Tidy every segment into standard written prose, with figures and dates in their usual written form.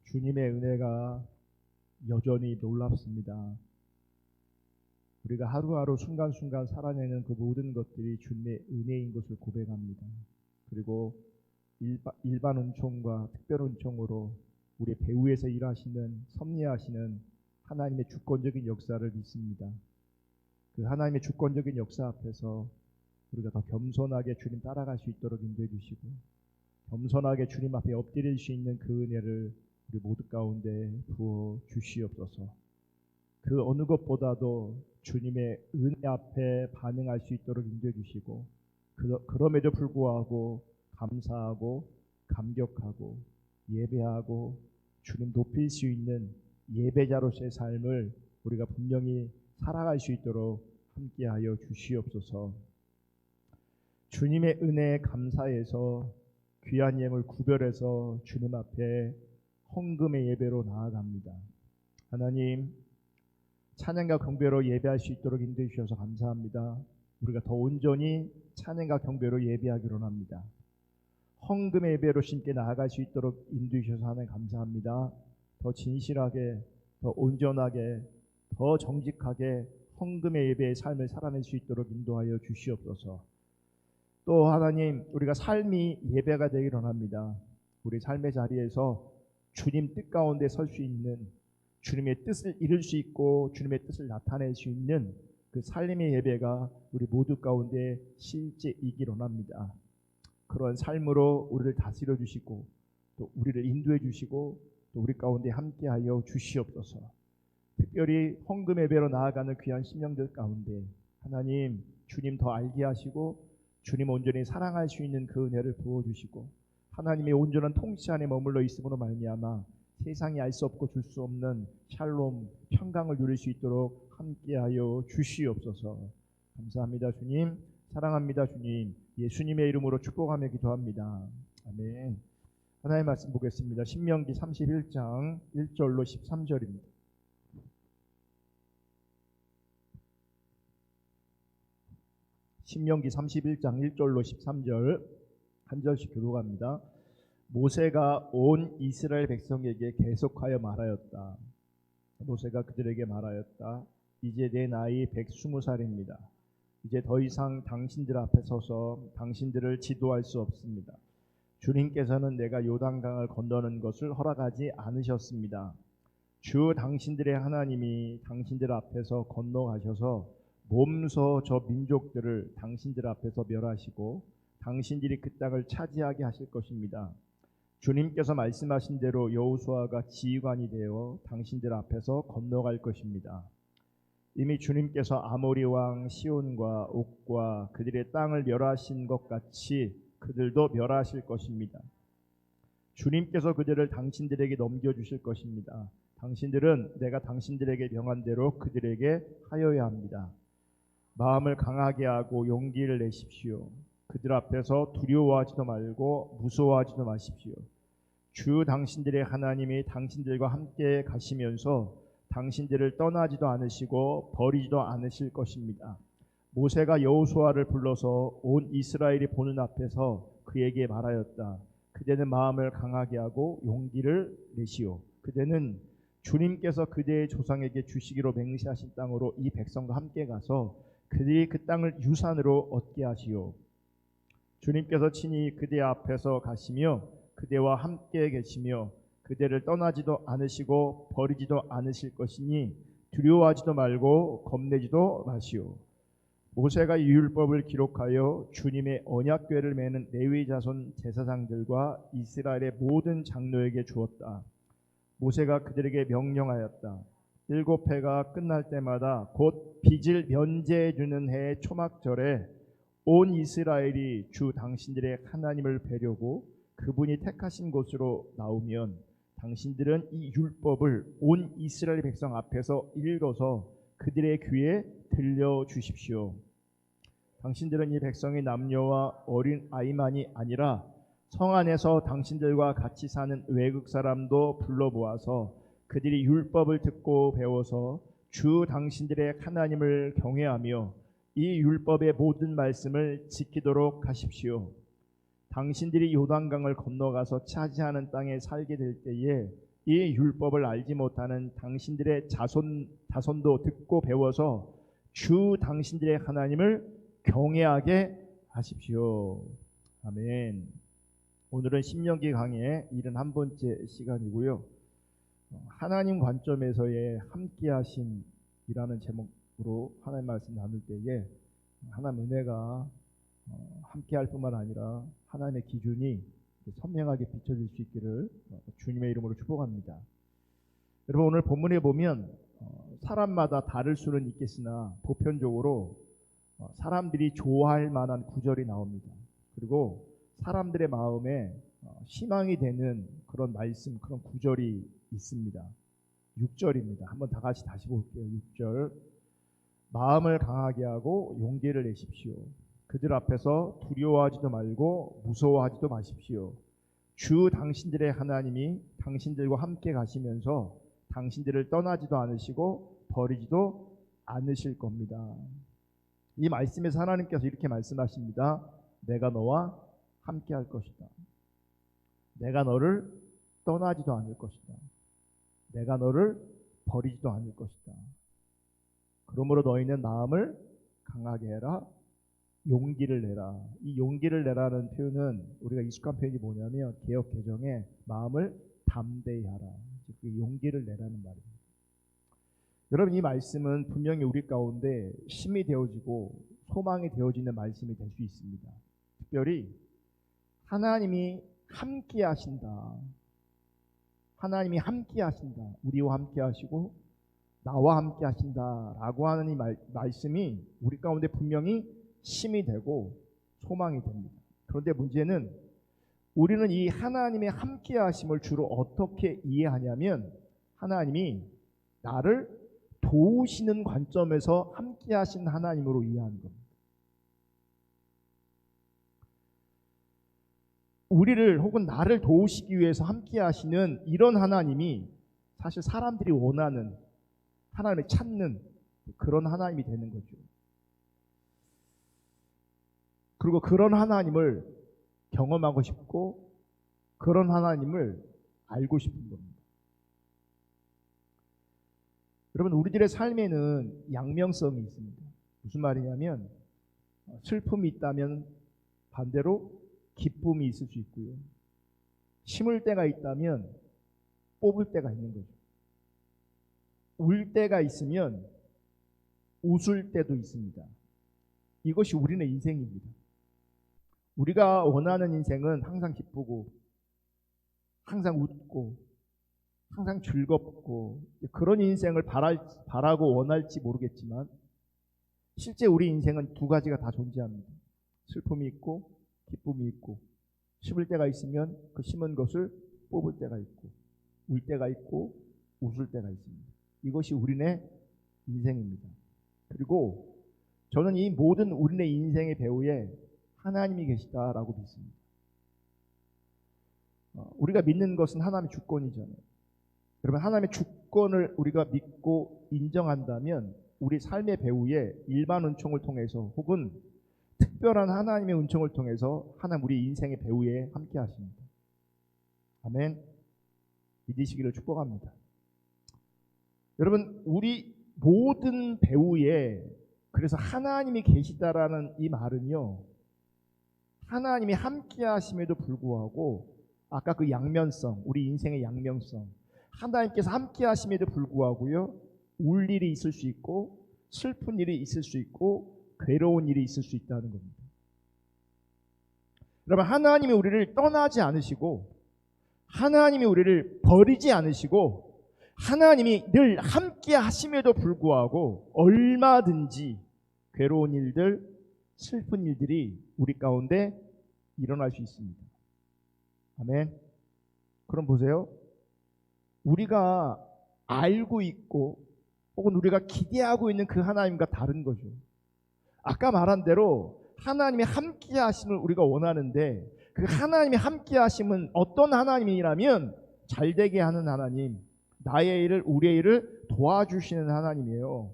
주님의 은혜가 여전히 놀랍습니다. 우리가 하루하루 순간순간 살아내는 그 모든 것들이 주님의 은혜인 것을 고백합니다. 그리고 일반 은총과 특별 은총으로 우리 배후에서 일하시는 섭리하시는 하나님의 주권적인 역사를 믿습니다. 그 하나님의 주권적인 역사 앞에서 우리가 더 겸손하게 주님 따라갈 수 있도록 인도해 주시고, 겸손하게 주님 앞에 엎드릴 수 있는 그 은혜를 우리 모두 가운데 부어 주시옵소서. 그 어느 것보다도 주님의 은혜 앞에 반응할 수 있도록 인도해 주시고, 그럼에도 불구하고 감사하고 감격하고 예배하고 주님 높일 수 있는 예배자로서의 삶을 우리가 분명히 살아갈 수 있도록 함께하여 주시옵소서. 주님의 은혜에 감사해서 귀한 예물 구별해서 주님 앞에 헌금의 예배로 나아갑니다. 하나님, 찬양과 경배로 예배할 수 있도록 인도해 주셔서 감사합니다. 우리가 더 온전히 찬양과 경배로 예배하기로 합니다. 헌금의 예배로 신께 나아갈 수 있도록 인도해 주셔서 하나님 감사합니다. 더 진실하게, 더 온전하게, 더 정직하게 헌금의 예배의 삶을 살아낼 수 있도록 인도하여 주시옵소서. 또 하나님, 우리가 삶이 예배가 되기로 합니다. 우리 삶의 자리에서 주님 뜻 가운데 설 수 있는, 주님의 뜻을 이룰 수 있고 주님의 뜻을 나타낼 수 있는 그 삶의 예배가 우리 모두 가운데 실제이기로 합니다. 그런 삶으로 우리를 다스려 주시고 또 우리를 인도해 주시고 또 우리 가운데 함께하여 주시옵소서. 특별히 헌금 예배로 나아가는 귀한 심령들 가운데 하나님, 주님 더 알게 하시고 주님 온전히 사랑할 수 있는 그 은혜를 부어주시고, 하나님의 온전한 통치 안에 머물러 있음으로 말미암아 세상이 알 수 없고 줄 수 없는 샬롬, 평강을 누릴 수 있도록 함께하여 주시옵소서. 감사합니다 주님, 사랑합니다 주님, 예수님의 이름으로 축복하며 기도합니다. 아멘. 하나님의 말씀 보겠습니다. 신명기 31장 1절로 13절입니다. 신명기 31장 1절로 13절 한 절씩 교독합니다. 모세가 온 이스라엘 백성에게 계속하여 말하였다. 모세가 그들에게 말하였다. 이제 내 나이 120살입니다. 이제 더 이상 당신들 앞에 서서 당신들을 지도할 수 없습니다. 주님께서는 내가 요단강을 건너는 것을 허락하지 않으셨습니다. 주 당신들의 하나님이 당신들 앞에서 건너가셔서 몸소 저 민족들을 당신들 앞에서 멸하시고 당신들이 그 땅을 차지하게 하실 것입니다. 주님께서 말씀하신 대로 여호수아가 지휘관이 되어 당신들 앞에서 건너갈 것입니다. 이미 주님께서 아모리 왕 시온과 옥과 그들의 땅을 멸하신 것 같이 그들도 멸하실 것입니다. 주님께서 그들을 당신들에게 넘겨주실 것입니다. 당신들은 내가 당신들에게 명한 대로 그들에게 하여야 합니다. 마음을 강하게 하고 용기를 내십시오. 그들 앞에서 두려워하지도 말고 무서워하지도 마십시오. 주 당신들의 하나님이 당신들과 함께 가시면서 당신들을 떠나지도 않으시고 버리지도 않으실 것입니다. 모세가 여호수아를 불러서 온 이스라엘이 보는 앞에서 그에게 말하였다. 그대는 마음을 강하게 하고 용기를 내시오. 그대는 주님께서 그대의 조상에게 주시기로 맹세하신 땅으로 이 백성과 함께 가서 그들이 그 땅을 유산으로 얻게 하시오. 주님께서 친히 그대 앞에서 가시며 그대와 함께 계시며 그대를 떠나지도 않으시고 버리지도 않으실 것이니 두려워하지도 말고 겁내지도 마시오. 모세가 이 율법을 기록하여 주님의 언약궤를 매는 레위 자손 제사장들과 이스라엘의 모든 장로에게 주었다. 모세가 그들에게 명령하였다. 7해가 끝날 때마다 곧 빚을 면제해 주는 해의 초막절에 온 이스라엘이 주 당신들의 하나님을 뵈려고 그분이 택하신 곳으로 나오면 당신들은 이 율법을 온 이스라엘 백성 앞에서 읽어서 그들의 귀에 들려주십시오. 당신들은 이 백성의 남녀와 어린 아이만이 아니라 성 안에서 당신들과 같이 사는 외국 사람도 불러모아서 그들이 율법을 듣고 배워서 주 당신들의 하나님을 경외하며 이 율법의 모든 말씀을 지키도록 하십시오. 당신들이 요단강을 건너가서 차지하는 땅에 살게 될 때에 이 율법을 알지 못하는 당신들의 자손도 듣고 배워서 주 당신들의 하나님을 경외하게 하십시오. 아멘. 오늘은 신명기 강의 71번째 시간이고요. 하나님 관점에서의 함께하심이라는 제목으로 하나님 말씀 나눌 때에 하나님 은혜가 함께할 뿐만 아니라 하나님의 기준이 선명하게 비춰질 수 있기를 주님의 이름으로 축복합니다. 여러분, 오늘 본문에 보면 사람마다 다를 수는 있겠으나 보편적으로 사람들이 좋아할 만한 구절이 나옵니다. 그리고 사람들의 마음에 희망이 되는 그런 말씀, 그런 구절이 있습니다. 6절입니다. 한번 다 같이 다시 볼게요. 6절. 마음을 강하게 하고 용기를 내십시오. 그들 앞에서 두려워하지도 말고 무서워하지도 마십시오. 주 당신들의 하나님이 당신들과 함께 가시면서 당신들을 떠나지도 않으시고 버리지도 않으실 겁니다. 이 말씀에서 하나님께서 이렇게 말씀하십니다. 내가 너와 함께 할 것이다. 내가 너를 떠나지도 않을 것이다. 내가 너를 버리지도 않을 것이다. 그러므로 너희는 마음을 강하게 해라. 용기를 내라. 이 용기를 내라는 표현은 우리가 익숙한 표현이 뭐냐면 개역 개정에 마음을 담대히 하라. 그 용기를 내라는 말입니다. 여러분, 이 말씀은 분명히 우리 가운데 힘이 되어지고 소망이 되어지는 말씀이 될 수 있습니다. 특별히 하나님이 함께 하신다. 하나님이 함께 하신다. 우리와 함께 하시고 나와 함께 하신다라고 하는 이 말씀이 우리 가운데 분명히 힘이 되고 소망이 됩니다. 그런데 문제는 우리는 이 하나님의 함께 하심을 주로 어떻게 이해하냐면 하나님이 나를 도우시는 관점에서 함께 하신 하나님으로 이해하는 겁니다. 우리를 혹은 나를 도우시기 위해서 함께 하시는 이런 하나님이 사실 사람들이 원하는 하나님을 찾는 그런 하나님이 되는 거죠. 그리고 그런 하나님을 경험하고 싶고 그런 하나님을 알고 싶은 겁니다. 여러분, 우리들의 삶에는 양면성이 있습니다. 무슨 말이냐면 슬픔이 있다면 반대로 기쁨이 있을 수 있고요. 심을 때가 있다면 뽑을 때가 있는 거죠. 울 때가 있으면 웃을 때도 있습니다. 이것이 우리는 인생입니다. 우리가 원하는 인생은 항상 기쁘고 항상 웃고 항상 즐겁고 그런 인생을 바라고 원할지 모르겠지만 실제 우리 인생은 두 가지가 다 존재합니다. 슬픔이 있고 기쁨이 있고 심을 때가 있으면 그 심은 것을 뽑을 때가 있고 울 때가 있고 웃을 때가 있습니다. 이것이 우리네 인생입니다. 그리고 저는 이 모든 우리네 인생의 배후에 하나님이 계시다라고 믿습니다. 우리가 믿는 것은 하나님의 주권이잖아요. 여러분, 하나님의 주권을 우리가 믿고 인정한다면 우리 삶의 배후에 일반 은총을 통해서 혹은 특별한 하나님의 은총을 통해서 하나님 우리 인생의 배후에 함께 하십니다. 아멘. 믿으시기를 축복합니다. 여러분, 우리 모든 배후에 그래서 하나님이 계시다라는 이 말은요, 하나님이 함께 하심에도 불구하고 아까 그 양면성, 우리 인생의 양면성, 하나님께서 함께 하심에도 불구하고요, 울 일이 있을 수 있고 슬픈 일이 있을 수 있고 괴로운 일이 있을 수 있다는 겁니다. 여러분, 하나님이 우리를 떠나지 않으시고 하나님이 우리를 버리지 않으시고 하나님이 늘 함께 하심에도 불구하고 얼마든지 괴로운 일들, 슬픈 일들이 우리 가운데 일어날 수 있습니다. 아멘. 그럼 보세요. 우리가 알고 있고 혹은 우리가 기대하고 있는 그 하나님과 다른 거죠. 아까 말한 대로 하나님의 함께 하심을 우리가 원하는데 그 하나님의 함께 하심은 어떤 하나님이라면 잘되게 하는 하나님, 나의 일을, 우리의 일을 도와주시는 하나님이에요.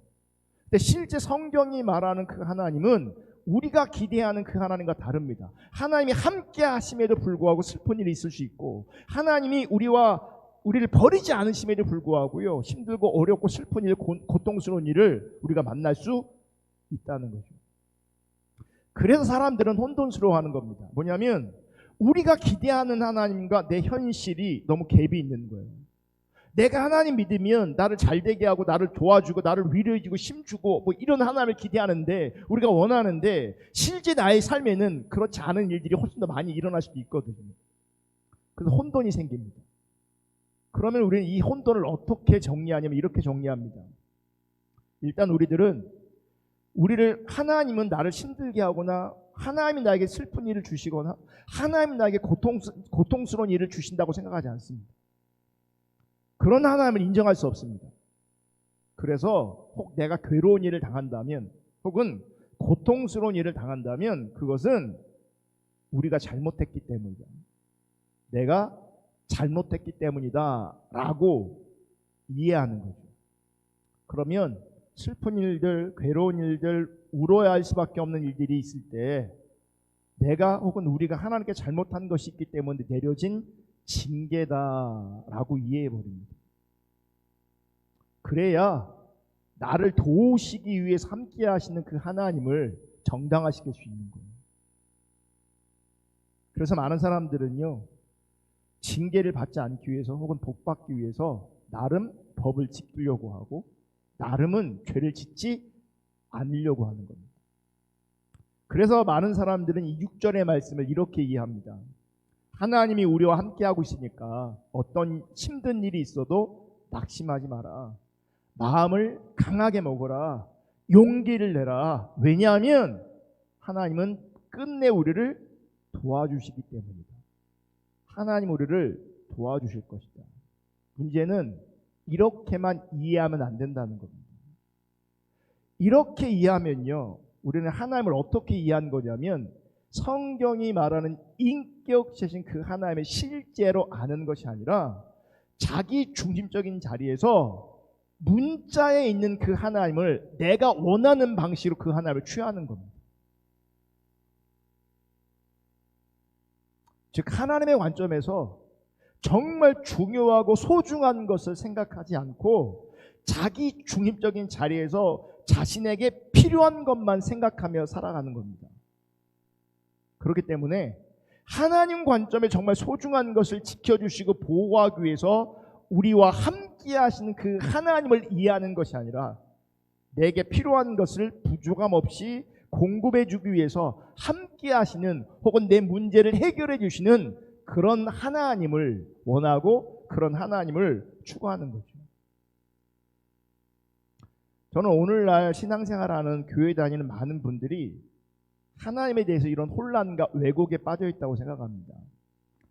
근데 실제 성경이 말하는 그 하나님은 우리가 기대하는 그 하나님과 다릅니다. 하나님이 함께 하심에도 불구하고 슬픈 일이 있을 수 있고 하나님이 우리와 우리를 버리지 않으심에도 불구하고요, 힘들고 어렵고 슬픈 일, 고통스러운 일을 우리가 만날 수 있다는 거죠. 그래서 사람들은 혼돈스러워하는 겁니다. 뭐냐면 우리가 기대하는 하나님과 내 현실이 너무 갭이 있는 거예요. 내가 하나님 믿으면 나를 잘되게 하고 나를 도와주고 나를 위로해주고 힘주고 뭐 이런 하나님을 기대하는데, 우리가 원하는데 실제 나의 삶에는 그렇지 않은 일들이 훨씬 더 많이 일어날 수도 있거든요. 그래서 혼돈이 생깁니다. 그러면 우리는 이 혼돈을 어떻게 정리하냐면 이렇게 정리합니다. 일단 우리를 하나님은 나를 힘들게 하거나 하나님이 나에게 슬픈 일을 주시거나 하나님이 나에게 고통스러운 일을 주신다고 생각하지 않습니다. 그런 하나님을 인정할 수 없습니다. 그래서 혹 내가 괴로운 일을 당한다면 혹은 고통스러운 일을 당한다면 그것은 우리가 잘못했기 때문이다. 내가 잘못했기 때문이다 라고 이해하는 거죠. 그러면 슬픈 일들, 괴로운 일들, 울어야 할 수밖에 없는 일들이 있을 때 내가 혹은 우리가 하나님께 잘못한 것이 있기 때문에 내려진 징계다라고 이해해버립니다. 그래야 나를 도우시기 위해서 함께 하시는 그 하나님을 정당화시킬 수 있는 거예요. 그래서 많은 사람들은요, 징계를 받지 않기 위해서 혹은 복받기 위해서 나름 법을 지키려고 하고 나름은 죄를 짓지 않으려고 하는 겁니다. 그래서 많은 사람들은 이 6절의 말씀을 이렇게 이해합니다. 하나님이 우리와 함께하고 있으니까 어떤 힘든 일이 있어도 낙심하지 마라. 마음을 강하게 먹어라. 용기를 내라. 왜냐하면 하나님은 끝내 우리를 도와주시기 때문이다. 하나님 우리를 도와주실 것이다. 문제는 이렇게만 이해하면 안 된다는 겁니다. 이렇게 이해하면요, 우리는 하나님을 어떻게 이해한 거냐면 성경이 말하는 인격체신 그 하나님을 실제로 아는 것이 아니라 자기 중심적인 자리에서 문자에 있는 그 하나님을 내가 원하는 방식으로 그 하나님을 취하는 겁니다. 즉 하나님의 관점에서 정말 중요하고 소중한 것을 생각하지 않고 자기 중립적인 자리에서 자신에게 필요한 것만 생각하며 살아가는 겁니다. 그렇기 때문에 하나님 관점에 정말 소중한 것을 지켜주시고 보호하기 위해서 우리와 함께 하시는 그 하나님을 이해하는 것이 아니라 내게 필요한 것을 부족함 없이 공급해 주기 위해서 함께 하시는 혹은 내 문제를 해결해 주시는 그런 하나님을 원하고 그런 하나님을 추구하는 거죠. 저는 오늘날 신앙생활하는 교회 다니는 많은 분들이 하나님에 대해서 이런 혼란과 왜곡에 빠져 있다고 생각합니다.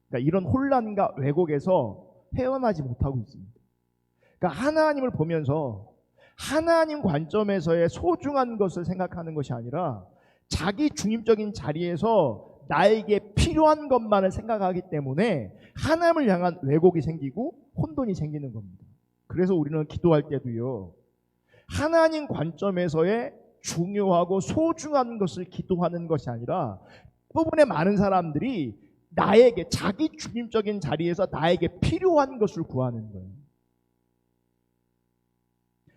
그러니까 이런 혼란과 왜곡에서 헤어나지 못하고 있습니다. 그러니까 하나님을 보면서 하나님 관점에서의 소중한 것을 생각하는 것이 아니라 자기 중립적인 자리에서 나에게 필요한 것만을 생각하기 때문에 하나님을 향한 왜곡이 생기고 혼돈이 생기는 겁니다. 그래서 우리는 기도할 때도요, 하나님 관점에서의 중요하고 소중한 것을 기도하는 것이 아니라 대부분의 많은 사람들이 나에게 자기 중심적인 자리에서 나에게 필요한 것을 구하는 거예요.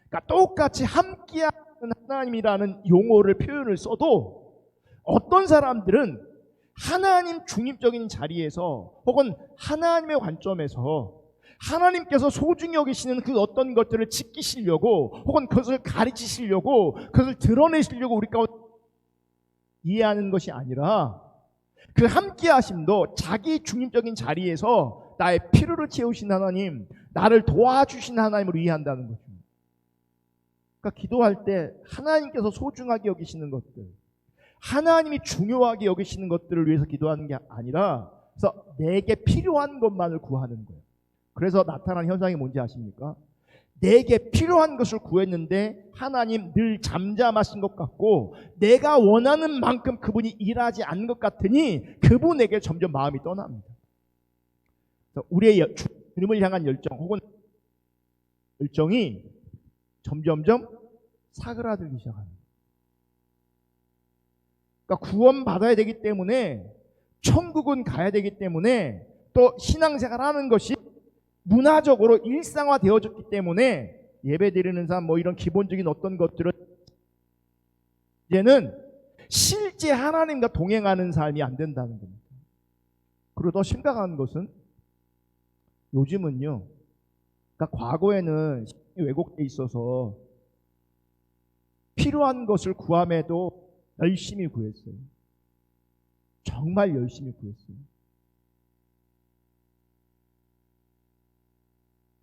그러니까 똑같이 함께하는 하나님이라는 용어를 표현을 써도 어떤 사람들은 하나님 중립적인 자리에서 혹은 하나님의 관점에서 하나님께서 소중히 여기시는 그 어떤 것들을 지키시려고 혹은 그것을 가르치시려고 그것을 드러내시려고 우리 가운데 이해하는 것이 아니라 그 함께 하심도 자기 중립적인 자리에서 나의 필요를 채우신 하나님, 나를 도와주신 하나님을 이해한다는 거죠. 그러니까 기도할 때 하나님께서 소중하게 여기시는 것들, 하나님이 중요하게 여기시는 것들을 위해서 기도하는 게 아니라 그래서 내게 필요한 것만을 구하는 거예요. 그래서 나타난 현상이 뭔지 아십니까? 내게 필요한 것을 구했는데 하나님 늘 잠잠하신 것 같고 내가 원하는 만큼 그분이 일하지 않는 것 같으니 그분에게 점점 마음이 떠납니다. 우리의 주님을 향한 열정 혹은 열정이 점점점 사그라들기 시작합니다. 그러니까 구원받아야 되기 때문에 천국은 가야 되기 때문에 또 신앙생활 하는 것이 문화적으로 일상화되어졌기 때문에 예배드리는 삶 뭐 이런 기본적인 어떤 것들은 이제는 실제 하나님과 동행하는 삶이 안 된다는 겁니다. 그리고 더 심각한 것은 요즘은요, 그러니까 과거에는 왜곡돼 있어서 필요한 것을 구함에도 열심히 구했어요. 정말 열심히 구했어요.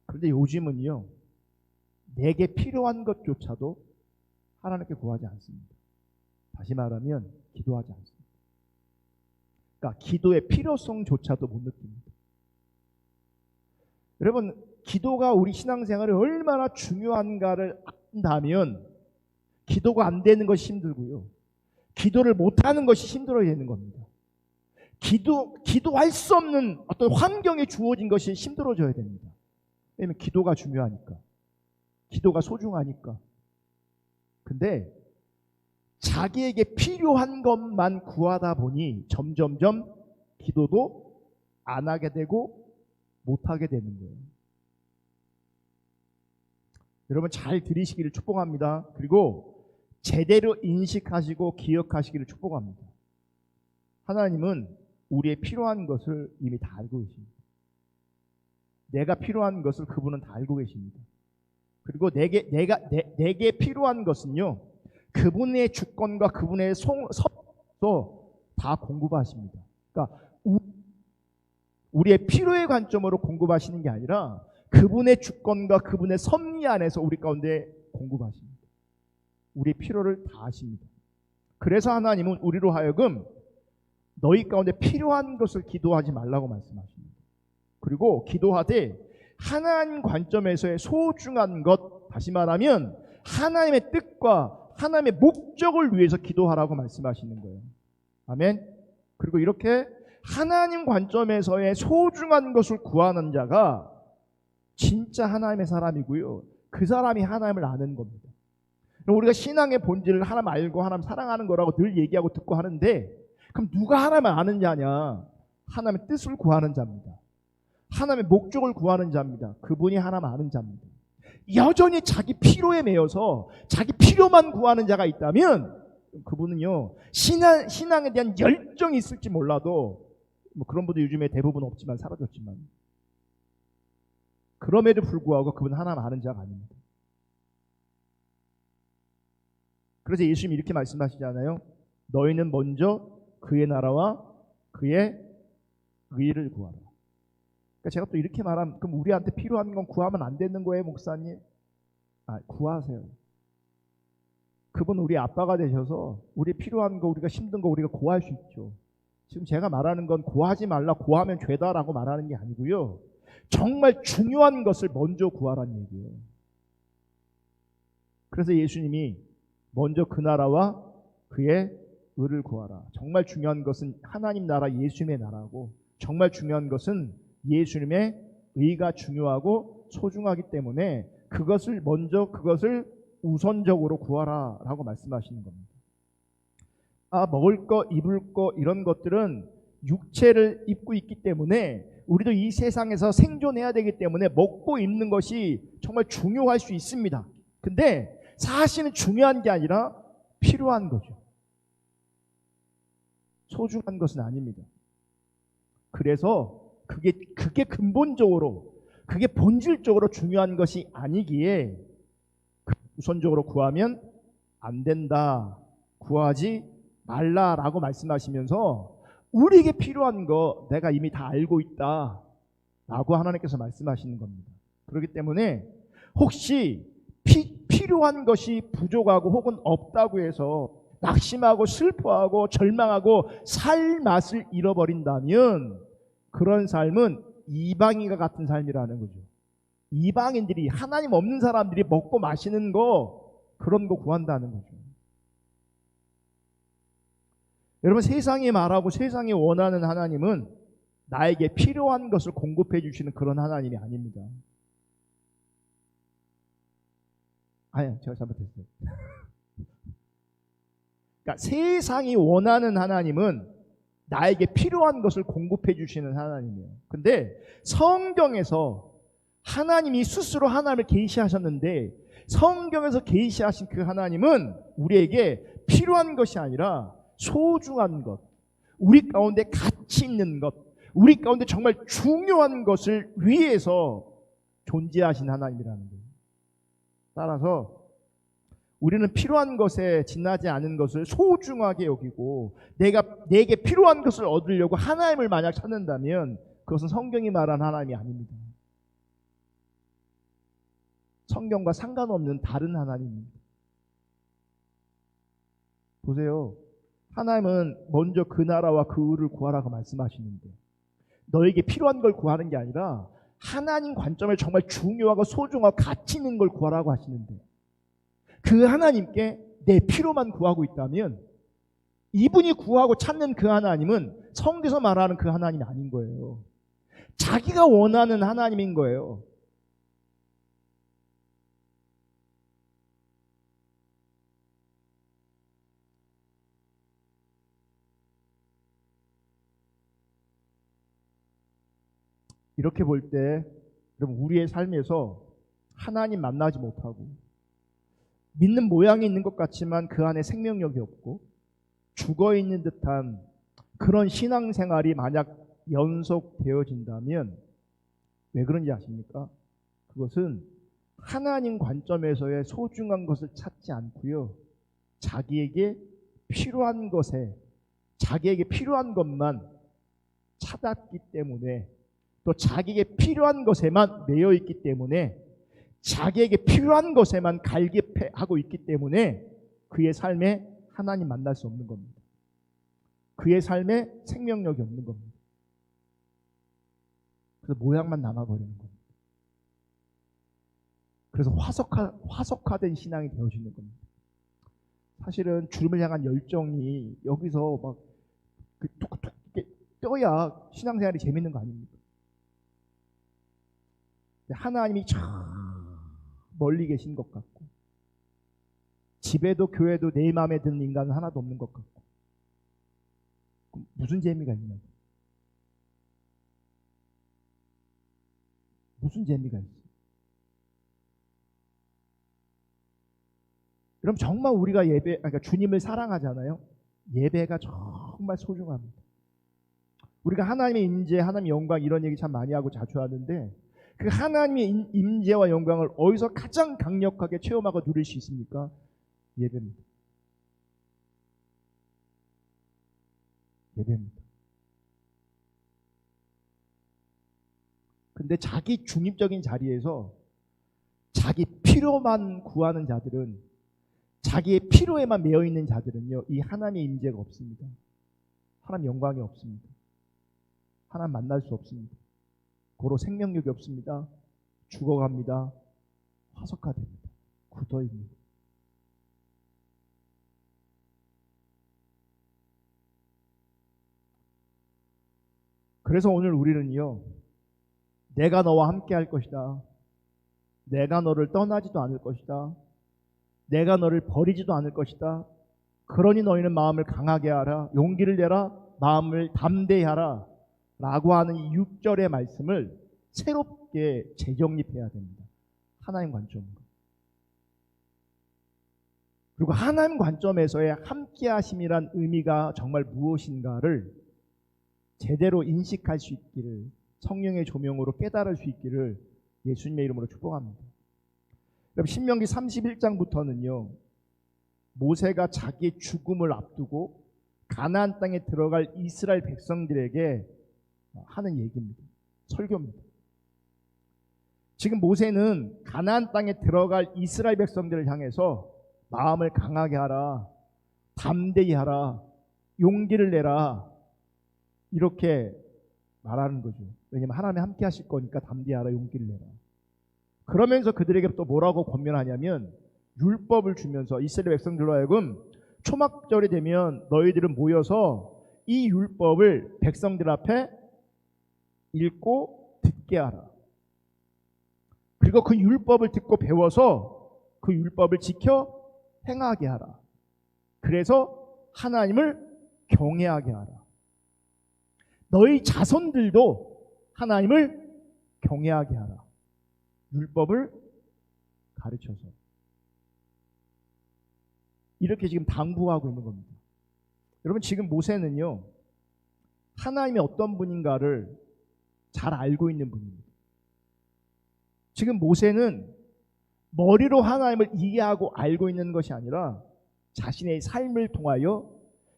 그런데 요즘은요, 내게 필요한 것조차도 하나님께 구하지 않습니다. 다시 말하면 기도하지 않습니다. 그러니까 기도의 필요성조차도 못 느낍니다. 여러분, 기도가 우리 신앙생활에 얼마나 중요한가를 안다면 기도가 안 되는 것이 힘들고요, 기도를 못하는 것이 힘들어야 되는 겁니다. 기도할 수 없는 어떤 환경에 주어진 것이 힘들어져야 됩니다. 왜냐하면 기도가 중요하니까, 기도가 소중하니까. 근데 자기에게 필요한 것만 구하다 보니 점점점 기도도 안 하게 되고 못 하게 되는 거예요. 여러분 잘 들으시기를 축복합니다. 그리고 제대로 인식하시고 기억하시기를 축복합니다. 하나님은 우리의 필요한 것을 이미 다 알고 계십니다. 내가 필요한 것을 그분은 다 알고 계십니다. 그리고 내게 필요한 것은요, 그분의 주권과 그분의 섭도 다 공급하십니다. 그러니까 우리의 필요의 관점으로 공급하시는 게 아니라 그분의 주권과 그분의 섭리 안에서 우리 가운데 공급하십니다. 우리의 필요를 다 아십니다. 그래서 하나님은 우리로 하여금 너희 가운데 필요한 것을 기도하지 말라고 말씀하십니다. 그리고 기도하되 하나님 관점에서의 소중한 것, 다시 말하면 하나님의 뜻과 하나님의 목적을 위해서 기도하라고 말씀하시는 거예요. 아멘. 그리고 이렇게 하나님 관점에서의 소중한 것을 구하는 자가 진짜 하나님의 사람이고요, 그 사람이 하나님을 아는 겁니다. 우리가 신앙의 본질을 하나님 알고 하나님 사랑하는 거라고 늘 얘기하고 듣고 하는데, 그럼 누가 하나님을 아는 자냐? 하나님의 뜻을 구하는 자입니다. 하나님의 목적을 구하는 자입니다. 그분이 하나님 아는 자입니다. 여전히 자기 필요에 매여서 자기 필요만 구하는 자가 있다면 그분은요, 신앙에 대한 열정이 있을지 몰라도, 뭐 그런 분도 요즘에 대부분 없지만 사라졌지만, 그럼에도 불구하고 그분은 하나님 아는 자가 아닙니다. 그래서 예수님이 이렇게 말씀하시잖아요. 너희는 먼저 그의 나라와 그의 의를 구하라. 그러니까 제가 또 이렇게 말하면, 그럼 우리한테 필요한 건 구하면 안 되는 거예요, 목사님? 구하세요. 그분 우리 아빠가 되셔서 우리 필요한 거, 우리가 힘든 거 우리가 구할 수 있죠. 지금 제가 말하는 건 구하지 말라, 구하면 죄다라고 말하는 게 아니고요, 정말 중요한 것을 먼저 구하라는 얘기예요. 그래서 예수님이 먼저 그 나라와 그의 의를 구하라. 정말 중요한 것은 하나님 나라, 예수님의 나라고, 정말 중요한 것은 예수님의 의가 중요하고 소중하기 때문에 그것을 우선적으로 구하라라고 말씀하시는 겁니다. 먹을 거, 입을 거 이런 것들은 육체를 입고 있기 때문에 우리도 이 세상에서 생존해야 되기 때문에 먹고 입는 것이 정말 중요할 수 있습니다. 근데 사실은 중요한 게 아니라 필요한 거죠. 소중한 것은 아닙니다. 그래서 그게 근본적으로, 그게 본질적으로 중요한 것이 아니기에 우선적으로 구하면 안 된다, 구하지 말라라고 말씀하시면서 우리에게 필요한 거 내가 이미 다 알고 있다 라고 하나님께서 말씀하시는 겁니다. 그렇기 때문에 혹시 필요한 것이 부족하고 혹은 없다고 해서 낙심하고 슬퍼하고 절망하고 살 맛을 잃어버린다면 그런 삶은 이방인과 같은 삶이라는 거죠. 이방인들이, 하나님 없는 사람들이 먹고 마시는 거, 그런 거 구한다는 거죠. 여러분, 세상이 말하고 세상이 원하는 하나님은 나에게 필요한 것을 공급해 주시는 그런 하나님이 아닙니다. 제가 잘못했어요. 그러니까 세상이 원하는 하나님은 나에게 필요한 것을 공급해 주시는 하나님이에요. 근데 성경에서 하나님이 스스로 하나님을 계시하셨는데 성경에서 계시하신 그 하나님은 우리에게 필요한 것이 아니라 소중한 것, 우리 가운데 가치 있는 것, 우리 가운데 정말 중요한 것을 위해서 존재하신 하나님이라는 거예요. 따라서 우리는 필요한 것에 지나지 않은 것을 소중하게 여기고 내게 필요한 것을 얻으려고 하나님을 만약 찾는다면 그것은 성경이 말한 하나님이 아닙니다. 성경과 상관없는 다른 하나님입니다. 보세요. 하나님은 먼저 그 나라와 그 의를 구하라고 말씀하시는데 너에게 필요한 걸 구하는 게 아니라 하나님 관점에 정말 중요하고 소중하고 가치 있는 걸 구하라고 하시는데 그 하나님께 내 필요만 구하고 있다면 이분이 구하고 찾는 그 하나님은 성경에서 말하는 그 하나님이 아닌 거예요. 자기가 원하는 하나님인 거예요. 이렇게 볼 때 여러분 우리의 삶에서 하나님 만나지 못하고 믿는 모양이 있는 것 같지만 그 안에 생명력이 없고 죽어있는 듯한 그런 신앙생활이 만약 연속되어진다면 왜 그런지 아십니까? 그것은 하나님 관점에서의 소중한 것을 찾지 않고요. 자기에게 필요한 것에 자기에게 필요한 것만 찾았기 때문에 또 자기에게 필요한 것에만 매여 있기 때문에 자기에게 필요한 것에만 갈급해하고 있기 때문에 그의 삶에 하나님 만날 수 없는 겁니다. 그의 삶에 생명력이 없는 겁니다. 그래서 모양만 남아버리는 겁니다. 그래서 화석화된 신앙이 되어지는 겁니다. 사실은 주님을 향한 열정이 여기서 막 뚝뚝 떠야 신앙생활이 재밌는 거 아닙니까? 하나님이 저 멀리 계신 것 같고 집에도 교회도 내 마음에 드는 인간은 하나도 없는 것 같고 그럼 무슨 재미가 있냐고. 무슨 재미가 있어? 그럼 정말 우리가 그러니까 주님을 사랑하잖아요. 예배가 정말 소중합니다. 우리가 하나님의 임재, 하나님의 영광 이런 얘기 참 많이 하고 자주 하는데 그 하나님의 임재와 영광을 어디서 가장 강력하게 체험하고 누릴 수 있습니까? 예배입니다. 예배입니다. 근데 자기 중립적인 자리에서 자기 필요만 구하는 자들은 자기의 필요에만 매여 있는 자들은요, 이 하나님의 임재가 없습니다. 하나님 영광이 없습니다. 하나님 만날 수 없습니다. 고로 생명력이 없습니다. 죽어갑니다. 화석화됩니다. 굳어있습니다. 그래서 오늘 우리는요, 내가 너와 함께 할 것이다. 내가 너를 떠나지도 않을 것이다. 내가 너를 버리지도 않을 것이다. 그러니 너희는 마음을 강하게 하라. 용기를 내라. 마음을 담대히 하라. 라고 하는 이 6절의 말씀을 새롭게 재정립해야 됩니다. 하나님 관점으로. 그리고 하나님 관점에서의 함께 하심이란 의미가 정말 무엇인가를 제대로 인식할 수 있기를, 성령의 조명으로 깨달을 수 있기를 예수님의 이름으로 축복합니다. 여러분, 신명기 31장부터는요 모세가 자기의 죽음을 앞두고 가나안 땅에 들어갈 이스라엘 백성들에게 하는 얘기입니다. 설교입니다. 지금 모세는 가나안 땅에 들어갈 이스라엘 백성들을 향해서 마음을 강하게 하라, 담대히 하라, 용기를 내라, 이렇게 말하는 거죠. 왜냐하면 하나님이 함께 하실 거니까 담대히 하라, 용기를 내라. 그러면서 그들에게 또 뭐라고 권면하냐면 율법을 주면서 이스라엘 백성들로 하여금 초막절이 되면 너희들은 모여서 이 율법을 백성들 앞에 읽고 듣게 하라. 그리고 그 율법을 듣고 배워서 그 율법을 지켜 행하게 하라. 그래서 하나님을 경외하게 하라. 너희 자손들도 하나님을 경외하게 하라. 율법을 가르쳐서 이렇게 지금 당부하고 있는 겁니다. 여러분, 지금 모세는요, 하나님이 어떤 분인가를 잘 알고 있는 분입니다. 지금 모세는 머리로 하나님을 이해하고 알고 있는 것이 아니라 자신의 삶을 통하여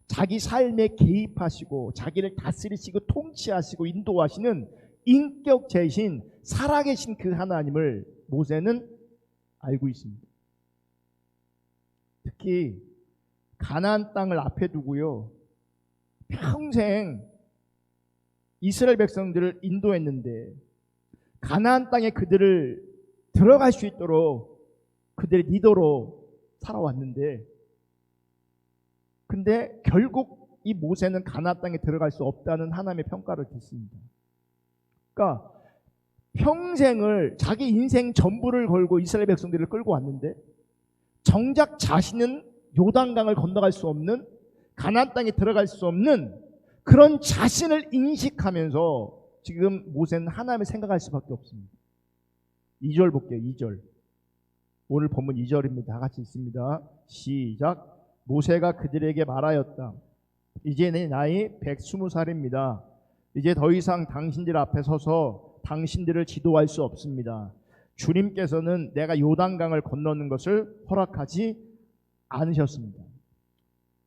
자기 삶에 개입하시고 자기를 다스리시고 통치하시고 인도하시는 인격체이신 살아계신 그 하나님을 모세는 알고 있습니다. 특히 가나안 땅을 앞에 두고요, 평생 이스라엘 백성들을 인도했는데 가나안 땅에 그들을 들어갈 수 있도록 그들의 리더로 살아왔는데, 근데 결국 이 모세는 가나안 땅에 들어갈 수 없다는 하나님의 평가를 듣습니다. 그러니까 평생을 자기 인생 전부를 걸고 이스라엘 백성들을 끌고 왔는데 정작 자신은 요단강을 건너갈 수 없는, 가나안 땅에 들어갈 수 없는 그런 자신을 인식하면서 지금 모세는 하나님을 생각할 수밖에 없습니다. 2절 볼게요. 2절. 오늘 본문 2절입니다. 다 같이 있습니다. 시작. 모세가 그들에게 말하였다. 이제 내 나이 120살입니다. 이제 더 이상 당신들 앞에 서서 당신들을 지도할 수 없습니다. 주님께서는 내가 요단강을 건너는 것을 허락하지 않으셨습니다.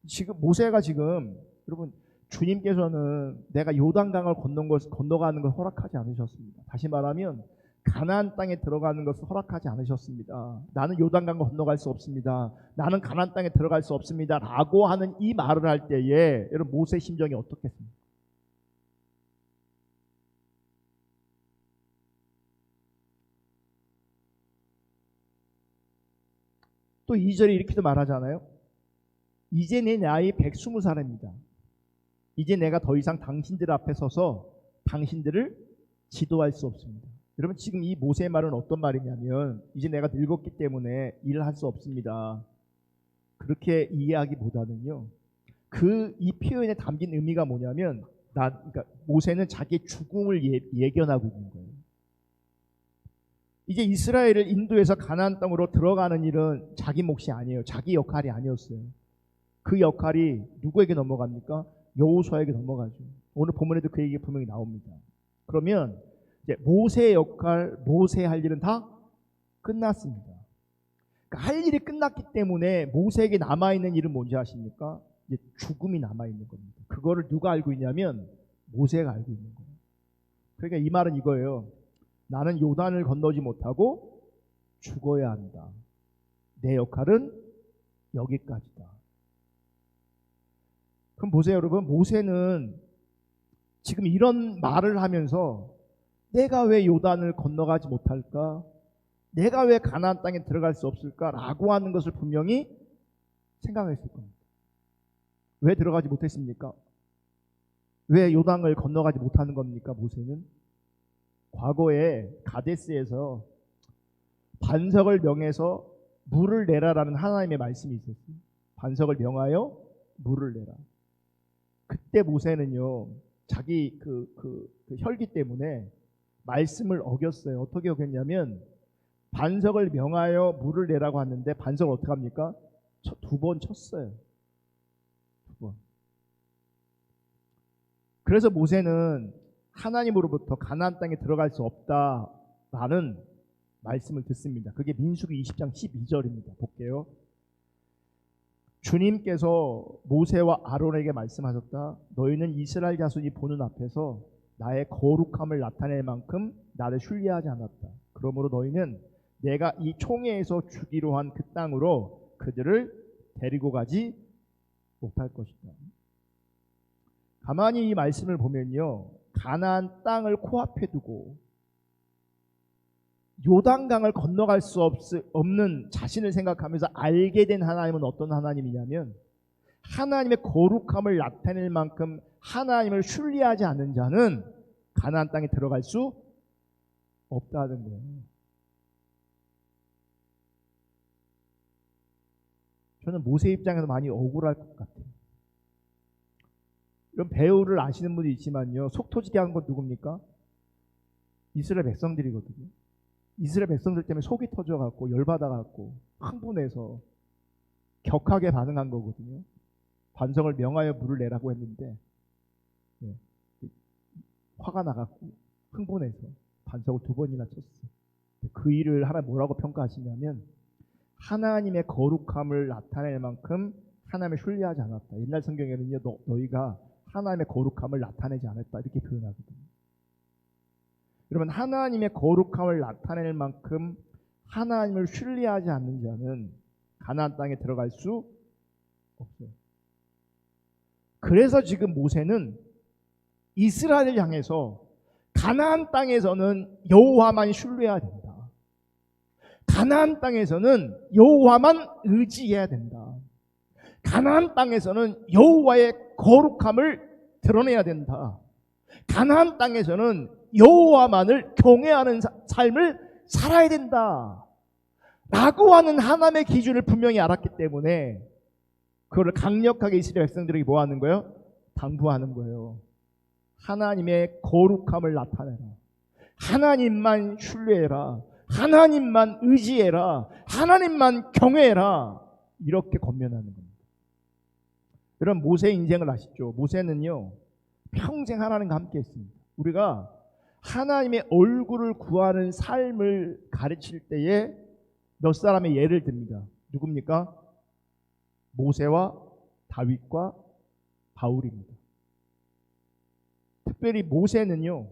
지금 모세가 지금, 여러분, 주님께서는 내가 요단강을 건너가는 걸 허락하지 않으셨습니다. 다시 말하면 가나안 땅에 들어가는 것을 허락하지 않으셨습니다. 나는 요단강을 건너갈 수 없습니다. 나는 가나안 땅에 들어갈 수 없습니다. 라고 하는 이 말을 할 때에 여러분, 모세의 심정이 어떻겠습니까? 또 2절에 이렇게도 말하잖아요. 이제 내 나이 120살입니다. 이제 내가 더 이상 당신들 앞에 서서 당신들을 지도할 수 없습니다. 여러분, 지금 이 모세의 말은 어떤 말이냐면, 이제 내가 늙었기 때문에 일을 할 수 없습니다. 그렇게 이해하기보다는요, 이 표현에 담긴 의미가 뭐냐면, 그러니까 모세는 자기의 죽음을 예견하고 있는 거예요. 이제 이스라엘을 인도해서 가나안 땅으로 들어가는 일은 자기 몫이 아니에요. 자기 역할이 아니었어요. 그 역할이 누구에게 넘어갑니까? 여호수아에게 넘어가죠. 오늘 본문에도 그 얘기 분명히 나옵니다. 그러면 이제 모세의 역할, 모세 할 일은 다 끝났습니다. 그러니까 할 일이 끝났기 때문에 모세에게 남아있는 일은 뭔지 아십니까? 이제 죽음이 남아있는 겁니다. 그거를 누가 알고 있냐면 모세가 알고 있는 거예요. 그러니까 이 말은 이거예요. 나는 요단을 건너지 못하고 죽어야 한다. 내 역할은 여기까지다. 그럼 보세요, 여러분. 모세는 지금 이런 말을 하면서 내가 왜 요단을 건너가지 못할까? 내가 왜 가나안 땅에 들어갈 수 없을까? 라고 하는 것을 분명히 생각했을 겁니다. 왜 들어가지 못했습니까? 왜 요단을 건너가지 못하는 겁니까? 모세는 과거에 가데스에서 반석을 명해서 물을 내라라는 하나님의 말씀이 있었어요. 반석을 명하여 물을 내라. 그때 모세는요, 자기 그 혈기 때문에 말씀을 어겼어요. 어떻게 어겼냐면, 반석을 명하여 물을 내라고 하는데 반석을 어떻게 합니까? 2번 쳤어요. 2번. 그래서 모세는 하나님으로부터 가나안 땅에 들어갈 수 없다라는 말씀을 듣습니다. 그게 민수기 20장 12절입니다. 볼게요. 주님께서 모세와 아론에게 말씀하셨다. 너희는 이스라엘 자손이 보는 앞에서 나의 거룩함을 나타낼 만큼 나를 신뢰하지 않았다. 그러므로 너희는 내가 이 총회에서 주기로 한 그 땅으로 그들을 데리고 가지 못할 것이다. 가만히 이 말씀을 보면요, 가나안 땅을 코앞에 두고 요단강을 건너갈 수 없는 자신을 생각하면서 알게 된 하나님은 어떤 하나님이냐면, 하나님의 거룩함을 나타낼 만큼 하나님을 신뢰하지 않는 자는 가나안 땅에 들어갈 수 없다는 거예요. 저는 모세 입장에서 많이 억울할 것 같아요. 이런 배우를 아시는 분이 있지만요, 속 터지게 한 건 누굽니까? 이스라엘 백성들이거든요. 이스라엘 백성들 때문에 속이 터져갖고 열받아갖고 흥분해서 격하게 반응한 거거든요. 반성을 명하여 물을 내라고 했는데 예, 화가 나갖고 흥분해서 반성을 2번이나 쳤어요. 그 일을 하나님 뭐라고 평가하시냐면 하나님의 거룩함을 나타낼 만큼 하나님을 신뢰하지 않았다. 옛날 성경에는요, 너희가 하나님의 거룩함을 나타내지 않았다 이렇게 표현하거든요. 여러분, 하나님의 거룩함을 나타낼 만큼 하나님을 신뢰하지 않는 자는 가나안 땅에 들어갈 수 없어요. 그래서 지금 모세는 이스라엘을 향해서 가나안 땅에서는 여호와만 신뢰해야 된다. 가나안 땅에서는 여호와만 의지해야 된다. 가나안 땅에서는 여호와의 거룩함을 드러내야 된다. 가나안 땅에서는 여호와만을 경외하는 삶을 살아야 된다 라고 하는 하나님의 기준을 분명히 알았기 때문에 그거를 강력하게 이스라엘 백성들에게 뭐 하는 거예요? 당부하는 거예요. 하나님의 거룩함을 나타내라. 하나님만 신뢰해라. 하나님만 의지해라. 하나님만 경외해라. 이렇게 권면하는 겁니다. 여러분, 모세의 인생을 아시죠? 모세는요, 평생 하나님과 함께 했습니다. 우리가 하나님의 얼굴을 구하는 삶을 가르칠 때에 몇 사람의 예를 듭니다. 누굽니까? 모세와 다윗과 바울입니다. 특별히 모세는요,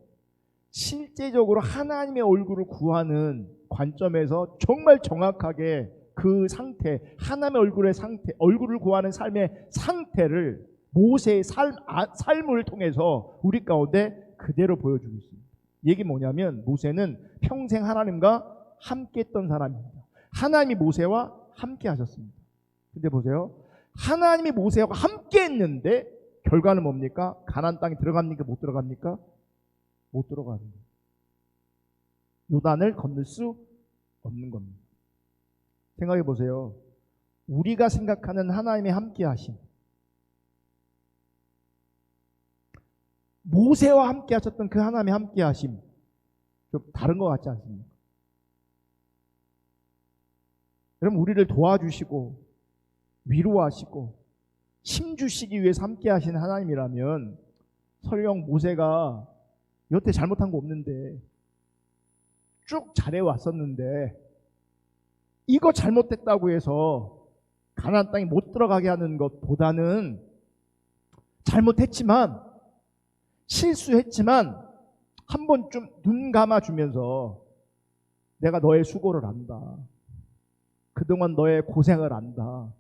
실제적으로 하나님의 얼굴을 구하는 관점에서 정말 정확하게 그 상태, 하나님의 얼굴의 상태, 얼굴을 구하는 삶의 상태를 모세의 삶을 통해서 우리 가운데 그대로 보여주고 있습니다. 얘기 뭐냐면 모세는 평생 하나님과 함께 했던 사람입니다. 하나님이 모세와 함께 하셨습니다. 근데 보세요. 하나님이 모세와 함께 했는데 결과는 뭡니까? 가나안 땅에 들어갑니까? 못 들어갑니까? 못 들어가는 거예요. 요단을 건널 수 없는 겁니다. 생각해 보세요. 우리가 생각하는 하나님의 함께 하심, 모세와 함께 하셨던 그 하나님의 함께 하심 좀 다른 것 같지 않습니까? 여러분, 우리를 도와주시고 위로하시고 힘 주시기 위해서 함께 하신 하나님이라면 설령 모세가 여태 잘못한 거 없는데 쭉 잘해왔었는데 이거 잘못됐다고 해서 가나안 땅에 못 들어가게 하는 것보다는 잘못했지만 실수했지만 한 번 좀 눈 감아주면서 내가 너의 수고를 안다. 그동안 너의 고생을 안다.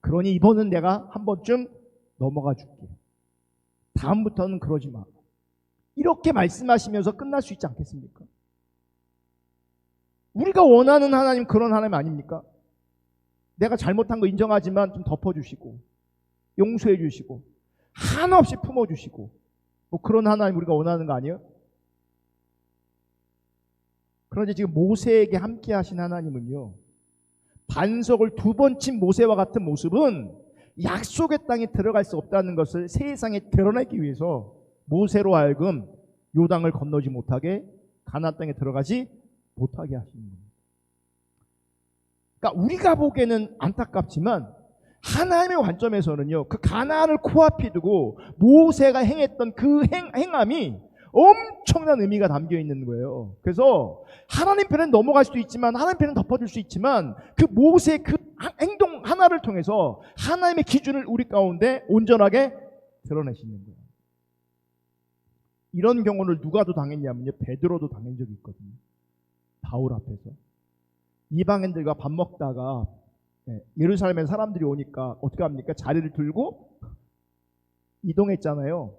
그러니 이번은 내가 한 번쯤 넘어가 줄게. 다음부터는 그러지 마. 이렇게 말씀하시면서 끝날 수 있지 않겠습니까? 우리가 원하는 하나님 그런 하나님 아닙니까? 내가 잘못한 거 인정하지만 좀 덮어주시고 용서해 주시고 한없이 품어주시고 뭐 그런 하나님 우리가 원하는 거 아니에요? 그런데 지금 모세에게 함께 하신 하나님은요, 반석을 2번 친 모세와 같은 모습은 약속의 땅에 들어갈 수 없다는 것을 세상에 드러내기 위해서 모세로 하여금 요단을 건너지 못하게 가나안 땅에 들어가지 못하게 하시는 겁니다. 그러니까 우리가 보기에는 안타깝지만 하나님의 관점에서는요, 그 가나안을 코앞에 두고 모세가 행했던 그 행함이 엄청난 의미가 담겨 있는 거예요. 그래서 하나님 편은 넘어갈 수도 있지만 하나님 편은 덮어줄 수 있지만 그 모세의 그 행동 하나를 통해서 하나님의 기준을 우리 가운데 온전하게 드러내시는 거예요. 이런 경우를 누가 더 당했냐면요, 베드로도 당한 적이 있거든요. 바울 앞에서 이방인들과 밥 먹다가 예루살렘에 사람들이 오니까 어떻게 합니까? 자리를 들고 이동했잖아요.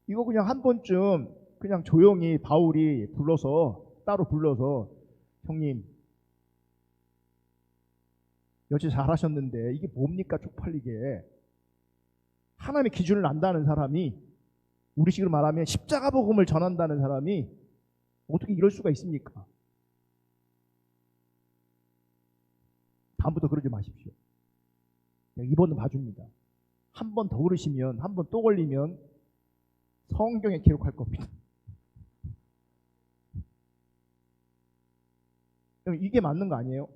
이거 그냥 한 번쯤 그냥 조용히 바울이 따로 불러서 형님 여태 잘하셨는데 이게 뭡니까 쪽팔리게, 하나님의 기준을 안다는 사람이, 우리식으로 말하면 십자가 복음을 전한다는 사람이 어떻게 이럴 수가 있습니까? 다음부터 그러지 마십시오. 이번은 봐줍니다. 한 번 더 그러시면, 한 번 또 걸리면 성경에 기록할 겁니다. 이게 맞는 거 아니에요?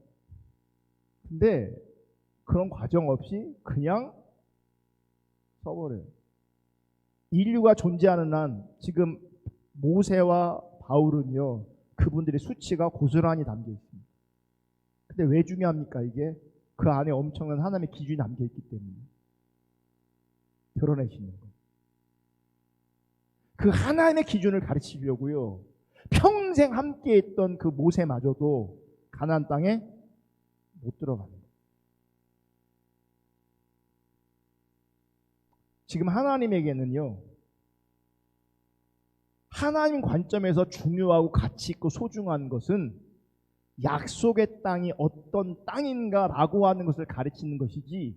근데 그런 과정 없이 그냥 써버려요. 인류가 존재하는 한 지금 모세와 바울은요, 그분들의 수치가 고스란히 담겨 있습니다. 근데 왜 중요합니까? 이게 그 안에 엄청난 하나님의 기준이 담겨 있기 때문에 드러내시는 거예요. 그 하나님의 기준을 가르치려고요, 평생 함께했던 그 모세마저도 가나안 땅에 못 들어가는 거예요. 지금 하나님에게는요, 하나님 관점에서 중요하고 가치 있고 소중한 것은 약속의 땅이 어떤 땅인가라고 하는 것을 가르치는 것이지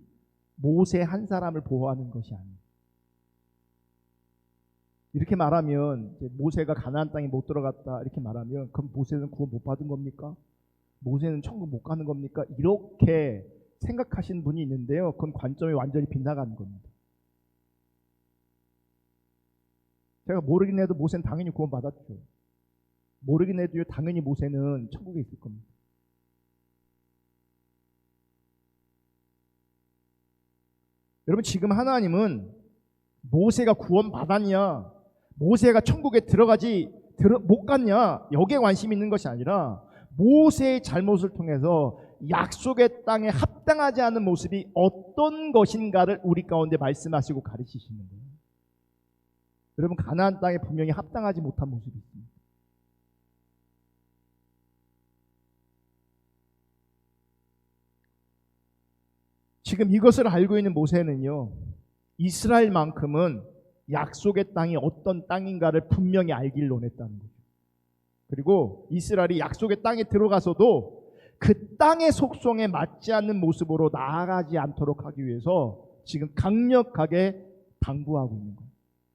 모세 한 사람을 보호하는 것이 아니에요. 이렇게 말하면 모세가 가나안 땅에 못 들어갔다 이렇게 말하면 그럼 모세는 구원 못 받은 겁니까? 모세는 천국 못 가는 겁니까? 이렇게 생각하시는 분이 있는데요, 그건 관점이 완전히 빗나가는 겁니다. 제가 모르긴 해도 모세는 당연히 구원 받았죠. 모르긴 해도 당연히 모세는 천국에 있을 겁니다. 여러분, 지금 하나님은 모세가 구원 받았냐, 모세가 천국에 못 갔냐, 여기에 관심이 있는 것이 아니라 모세의 잘못을 통해서 약속의 땅에 합당하지 않은 모습이 어떤 것인가를 우리 가운데 말씀하시고 가르치시는 거예요. 여러분, 가나안 땅에 분명히 합당하지 못한 모습이 있습니다. 지금 이것을 알고 있는 모세는요, 이스라엘만큼은 약속의 땅이 어떤 땅인가를 분명히 알기를 원했다는 거죠. 그리고 이스라엘이 약속의 땅에 들어가서도 그 땅의 속성에 맞지 않는 모습으로 나아가지 않도록 하기 위해서 지금 강력하게 당부하고 있는 거예요.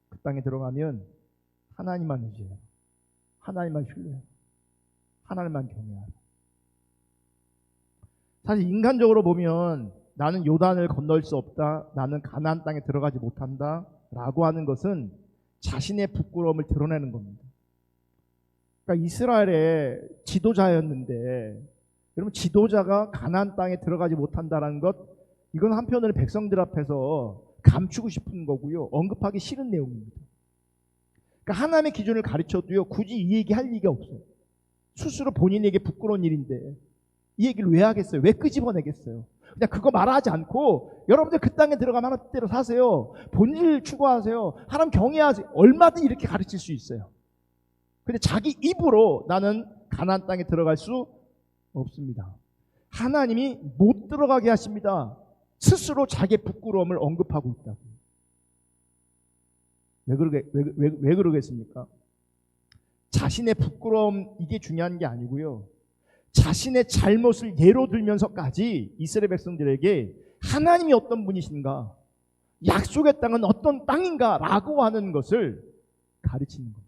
그 땅에 들어가면 하나님만 의지해요. 하나님만 신뢰해요. 하나님만 경외해요. 사실 인간적으로 보면 나는 요단을 건널 수 없다, 나는 가나안 땅에 들어가지 못한다 라고 하는 것은 자신의 부끄러움을 드러내는 겁니다. 그러니까 이스라엘의 지도자였는데, 여러분, 지도자가 가나안 땅에 들어가지 못한다는 것, 이건 한편으로 백성들 앞에서 감추고 싶은 거고요, 언급하기 싫은 내용입니다. 그러니까 하나님의 기준을 가르쳐도요, 굳이 이 얘기 할 얘기가 없어요. 스스로 본인에게 부끄러운 일인데 이 얘기를 왜 하겠어요? 왜 끄집어내겠어요? 그냥 그거 말하지 않고 여러분들 그 땅에 들어가면 하나님 뜻대로 사세요, 본질 추구하세요, 하나님 경외하세요, 얼마든지 이렇게 가르칠 수 있어요. 근데 자기 입으로 나는 가나안 땅에 들어갈 수 없습니다. 하나님이 못 들어가게 하십니다. 스스로 자기의 부끄러움을 언급하고 있다고. 왜 그러겠습니까? 자신의 부끄러움, 이게 중요한 게 아니고요, 자신의 잘못을 예로 들면서까지 이스라엘 백성들에게 하나님이 어떤 분이신가, 약속의 땅은 어떤 땅인가 라고 하는 것을 가르치는 겁니다.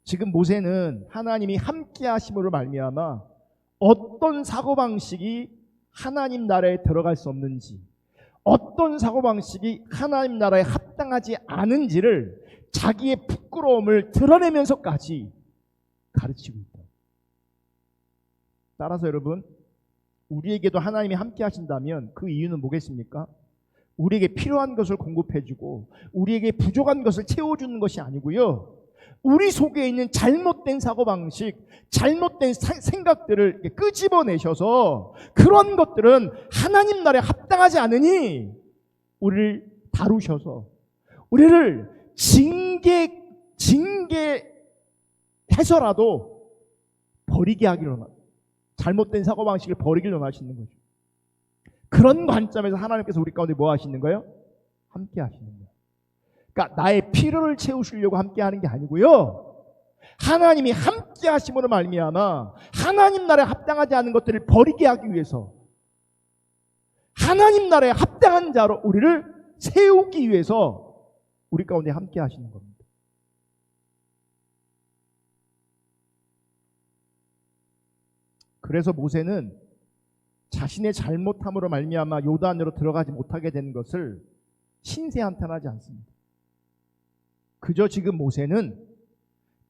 지금 모세는 하나님이 함께 하심으로 말미암아 어떤 사고방식이 하나님 나라에 들어갈 수 없는지, 어떤 사고방식이 하나님 나라에 합당하지 않은지를 자기의 부끄러움을 드러내면서까지 가르치고 있다. 따라서 여러분, 우리에게도 하나님이 함께 하신다면 그 이유는 뭐겠습니까? 우리에게 필요한 것을 공급해주고 우리에게 부족한 것을 채워주는 것이 아니고요, 우리 속에 있는 잘못된 사고방식, 잘못된 생각들을 끄집어내셔서 그런 것들은 하나님 나라에 합당하지 않으니 우리를 다루셔서 우리를 징계해서라도 버리게 하기를 원합니다. 잘못된 사고방식을 버리기를 원하시는 거죠. 그런 관점에서 하나님께서 우리 가운데 뭐 하시는 거예요? 함께 하시는 거예요. 그러니까 나의 필요를 채우시려고 함께 하는 게 아니고요, 하나님이 함께 하심으로 말미암아 하나님 나라에 합당하지 않은 것들을 버리게 하기 위해서 하나님 나라에 합당한 자로 우리를 세우기 위해서 우리 가운데 함께 하시는 겁니다. 그래서 모세는 자신의 잘못함으로 말미암아 요단으로 들어가지 못하게 된 것을 신세한탄하지 않습니다. 그저 지금 모세는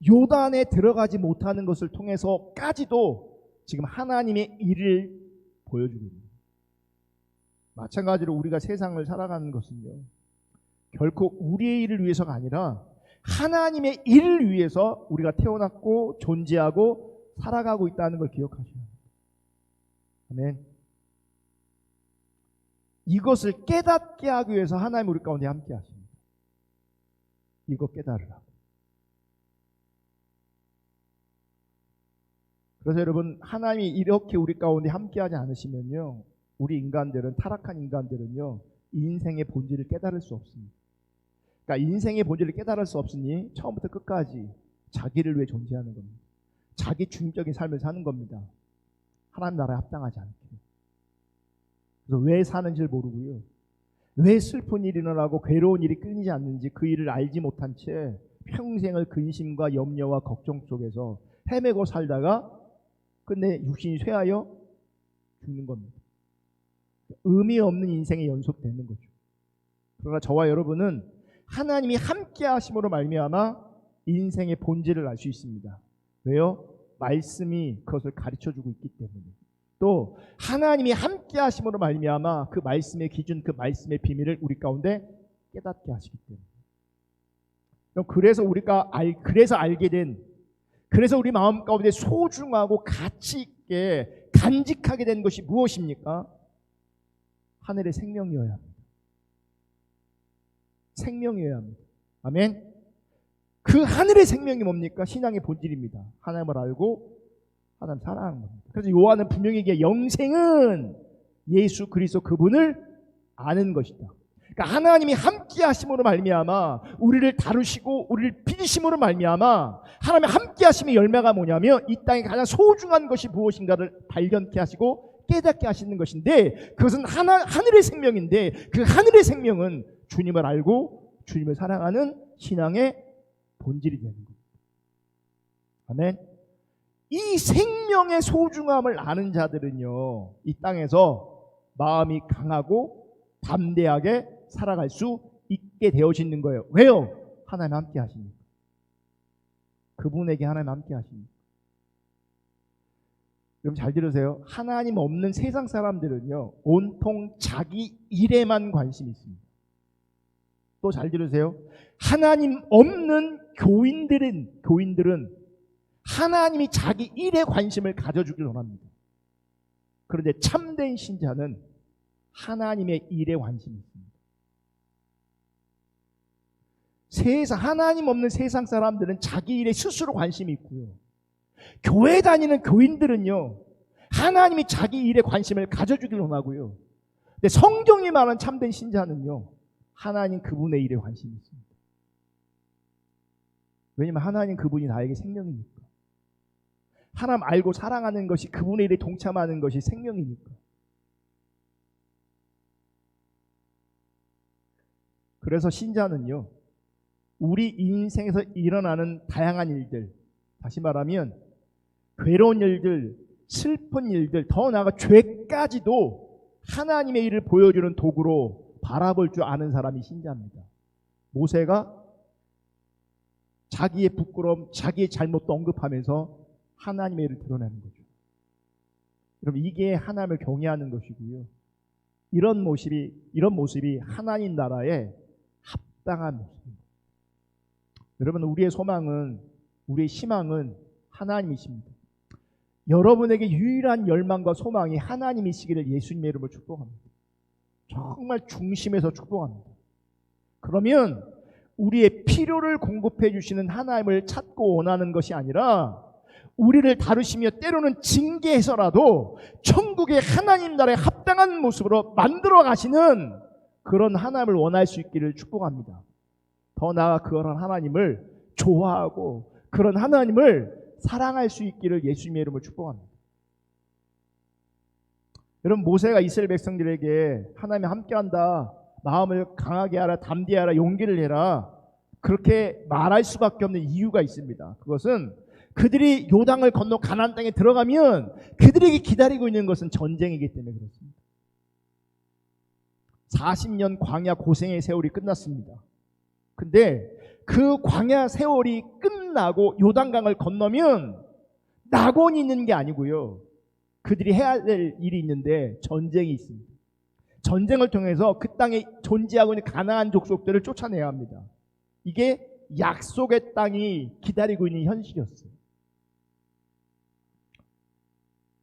요단에 들어가지 못하는 것을 통해서까지도 지금 하나님의 일을 보여주고 있습니다. 마찬가지로 우리가 세상을 살아가는 것은요, 결코 우리의 일을 위해서가 아니라 하나님의 일을 위해서 우리가 태어났고 존재하고 살아가고 있다는 걸 기억하셔야 합니다. 아멘. 이것을 깨닫게 하기 위해서 하나님 우리 가운데 함께 하십니다. 이거 깨달으라고. 그래서 여러분, 하나님이 이렇게 우리 가운데 함께 하지 않으시면요, 우리 인간들은, 타락한 인간들은요, 인생의 본질을 깨달을 수 없습니다. 그러니까 인생의 본질을 깨달을 수 없으니 처음부터 끝까지 자기를 위해 존재하는 겁니다. 자기 중심적인 삶을 사는 겁니다. 하나님 나라에 합당하지 않게. 그래서 왜 사는지를 모르고요, 왜 슬픈 일이 일어나고 괴로운 일이 끊이지 않는지 그 일을 알지 못한 채 평생을 근심과 염려와 걱정 속에서 헤매고 살다가 끝내 육신이 쇠하여 죽는 겁니다. 의미 없는 인생의 연속되는 거죠. 그러나 저와 여러분은 하나님이 함께 하심으로 말미암아 인생의 본질을 알 수 있습니다. 왜요? 말씀이 그것을 가르쳐주고 있기 때문에. 또 하나님이 함께 하심으로 말미암아 그 말씀의 기준, 그 말씀의 비밀을 우리 가운데 깨닫게 하시기 때문에. 그래서 알게 된, 그래서 우리 마음 가운데 소중하고 가치 있게 간직하게 된 것이 무엇입니까? 하늘의 생명이어야 합니다. 생명이어야 합니다. 아멘. 그 하늘의 생명이 뭡니까? 신앙의 본질입니다. 하나님을 알고 하나님 사랑하는 겁니다. 그래서 요한은 분명히 얘기해, 영생은 예수 그리스도 그분을 아는 것이다. 그러니까 하나님이 함께 하심으로 말미암아 우리를 다루시고 우리를 빚으심으로 말미암아 하나님의 함께 하심의 열매가 뭐냐면 이 땅에 가장 소중한 것이 무엇인가를 발견케 하시고 깨닫게 하시는 것인데, 그것은 하늘의 생명인데, 그 하늘의 생명은 주님을 알고 주님을 사랑하는 신앙의 본질이 되는 겁니다. 아멘. 이 생명의 소중함을 아는 자들은요, 이 땅에서 마음이 강하고 담대하게 살아갈 수 있게 되어지는 거예요. 왜요? 하나님 함께 하시니까. 그분에게 하나님 함께 하시니까. 여러분 잘 들으세요. 하나님 없는 세상 사람들은요, 온통 자기 일에만 관심이 있습니다. 또 잘 들으세요. 하나님 없는 교인들은 하나님이 자기 일에 관심을 가져주길 원합니다. 그런데 참된 신자는 하나님의 일에 관심이 있습니다. 하나님 없는 세상 사람들은 자기 일에 스스로 관심이 있고요, 교회 다니는 교인들은요, 하나님이 자기 일에 관심을 가져주길 원하고요, 근데 성경이 말하는 참된 신자는요, 하나님 그분의 일에 관심이 있습니다. 왜냐하면 하나님 그분이 나에게 생명이니까. 하나님 알고 사랑하는 것이, 그분의 일에 동참하는 것이 생명이니까. 그래서 신자는요, 우리 인생에서 일어나는 다양한 일들, 다시 말하면 괴로운 일들, 슬픈 일들, 더 나아가 죄까지도 하나님의 일을 보여주는 도구로 바라볼 줄 아는 사람이 신자입니다. 모세가 자기의 부끄러움, 자기의 잘못도 언급하면서 하나님의 일을 드러내는 거죠. 여러분, 이게 하나님을 경외하는 것이고요, 이런 모습이 하나님 나라의 합당한 모습입니다. 여러분, 우리의 소망은, 우리의 희망은 하나님이십니다. 여러분에게 유일한 열망과 소망이 하나님이시기를 예수님의 이름으로 축복합니다. 정말 중심에서 축복합니다. 그러면 우리의 필요를 공급해 주시는 하나님을 찾고 원하는 것이 아니라 우리를 다루시며 때로는 징계해서라도 천국의 하나님 나라에 합당한 모습으로 만들어 가시는 그런 하나님을 원할 수 있기를 축복합니다. 더 나아가 그런 하나님을 좋아하고 그런 하나님을 사랑할 수 있기를 예수님의 이름으로 축복합니다. 여러분, 모세가 이스라엘 백성들에게 하나님이 함께한다, 마음을 강하게 하라, 담대하라, 용기를 내라, 그렇게 말할 수밖에 없는 이유가 있습니다. 그것은 그들이 요단을 건너 가나안 땅에 들어가면 그들에게 기다리고 있는 것은 전쟁이기 때문에 그렇습니다. 40년 광야 고생의 세월이 끝났습니다. 근데 그 광야 세월이 끝나고 요단강을 건너면 낙원이 있는 게 아니고요. 그들이 해야 될 일이 있는데 전쟁이 있습니다. 전쟁을 통해서 그 땅에 존재하고 있는 가나안 족속들을 쫓아내야 합니다. 이게 약속의 땅이 기다리고 있는 현실이었어요.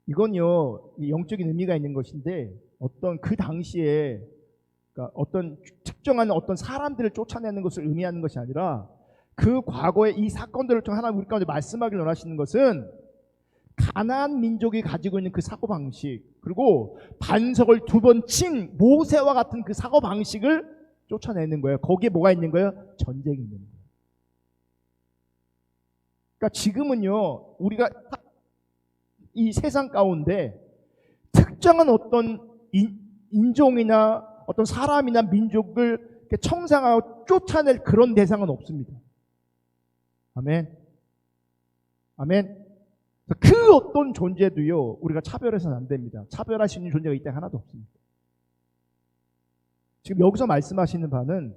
이건요, 영적인 의미가 있는 것인데 어떤 그 당시에 그러니까 어떤 특정한 어떤 사람들을 쫓아내는 것을 의미하는 것이 아니라 그 과거의 이 사건들을 통해 하나님 우리 가운데 말씀하기를 원하시는 것은 가나안 민족이 가지고 있는 그 사고방식, 그리고 반석을 2번 친 모세와 같은 그 사고방식을 쫓아내는 거예요. 거기에 뭐가 있는 거예요? 전쟁이 있는 거예요. 그러니까 지금은요, 우리가 이 세상 가운데 특정한 어떤 인종이나 어떤 사람이나 민족을 청산하고 쫓아낼 그런 대상은 없습니다. 아멘. 아멘. 그 어떤 존재도요, 우리가 차별해서는 안 됩니다. 차별할 수 있는 존재가 이 땅에 하나도 없습니다. 지금 여기서 말씀하시는 바는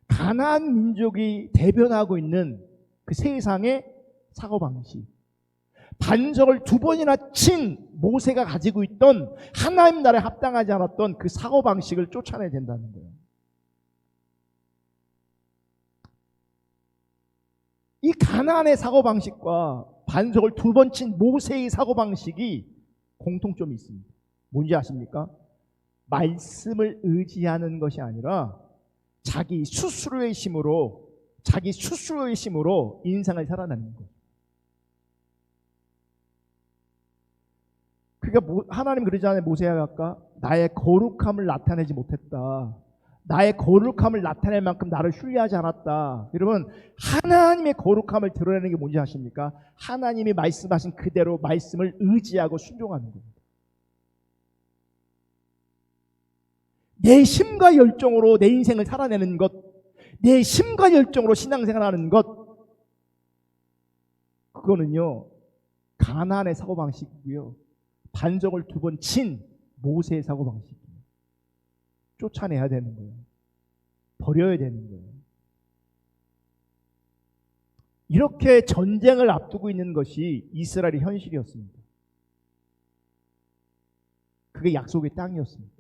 가나안 민족이 대변하고 있는 그 세상의 사고방식, 반석을 2번이나 친 모세가 가지고 있던 하나님 나라에 합당하지 않았던 그 사고방식을 쫓아내야 된다는 거예요. 이 가나안의 사고방식과 반석을 2번 친 모세의 사고방식이 공통점이 있습니다. 뭔지 아십니까? 말씀을 의지하는 것이 아니라 자기 스스로의 힘으로 인생을 살아내는 거예요. 그러니까 하나님 그러잖아요. 모세야 아까 나의 거룩함을 나타내지 못했다. 나의 거룩함을 나타낼 만큼 나를 신뢰하지 않았다. 여러분, 하나님의 거룩함을 드러내는 게 뭔지 아십니까? 하나님이 말씀하신 그대로 말씀을 의지하고 순종하는 겁니다. 내 힘과 열정으로 내 인생을 살아내는 것, 내 힘과 열정으로 신앙생활하는 것, 그거는요 가나안의 사고방식이고요, 반석을 2번 친 모세의 사고방식이에요. 쫓아내야 되는 거예요. 버려야 되는 거예요. 이렇게 전쟁을 앞두고 있는 것이 이스라엘의 현실이었습니다. 그게 약속의 땅이었습니다.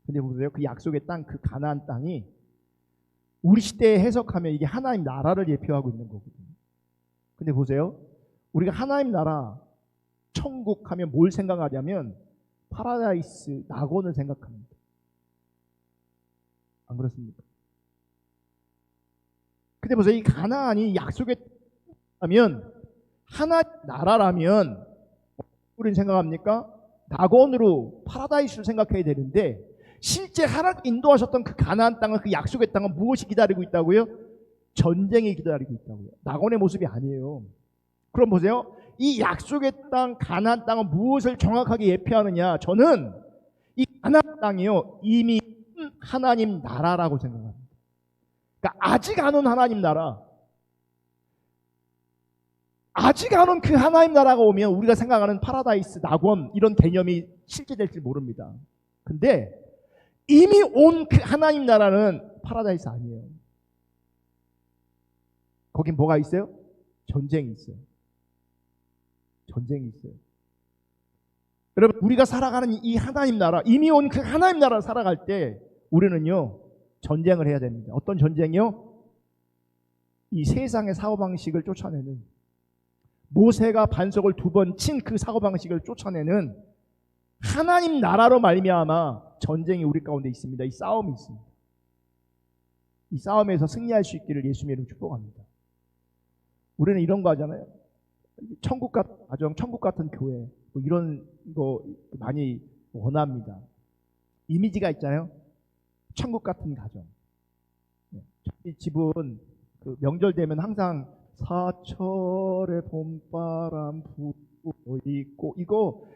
근데 보세요, 그 약속의 땅, 그 가나안 땅이 우리 시대에 해석하면 이게 하나님 나라를 예표하고 있는 거거든요. 근데 보세요, 우리가 하나님 나라, 천국 하면 뭘 생각하냐면 파라다이스, 낙원을 생각합니다. 안 그렇습니까? 근데 보세요, 이 가나안이 약속의 땅이라면, 하나님 나라라면 우리는 생각합니까? 낙원으로 파라다이스를 생각해야 되는데, 실제 하나님 인도하셨던 그 가나안 땅은, 그 약속의 땅은 무엇이 기다리고 있다고요? 전쟁이 기다리고 있다고요. 낙원의 모습이 아니에요. 그럼 보세요, 이 약속의 땅 가나안 땅은 무엇을 정확하게 예표하느냐? 저는 이 가나안 땅이요, 이미 하나님 나라라고 생각합니다. 그러니까 아직 안 온 하나님 나라, 아직 안 온 그 하나님 나라가 오면 우리가 생각하는 파라다이스, 낙원 이런 개념이 실제 될지 모릅니다. 근데 이미 온 그 하나님 나라는 파라다이스 아니에요. 거긴 뭐가 있어요? 전쟁이 있어요. 전쟁이 있어요. 여러분, 우리가 살아가는 이 하나님 나라, 이미 온 그 하나님 나라를 살아갈 때 우리는요 전쟁을 해야 됩니다. 어떤 전쟁이요? 이 세상의 사고방식을 쫓아내는, 모세가 반석을 2번 친 그 사고방식을 쫓아내는 하나님 나라로 말미암아 전쟁이 우리 가운데 있습니다. 이 싸움이 있습니다. 이 싸움에서 승리할 수 있기를 예수님의 이름으로 축복합니다. 우리는 이런 거 하잖아요. 천국 같은 가정, 천국 같은 교회, 뭐 이런 거 많이 원합니다. 이미지가 있잖아요. 천국 같은 가정. 이 집은 그 명절 되면 항상 사철의 봄바람 불고 있고, 이거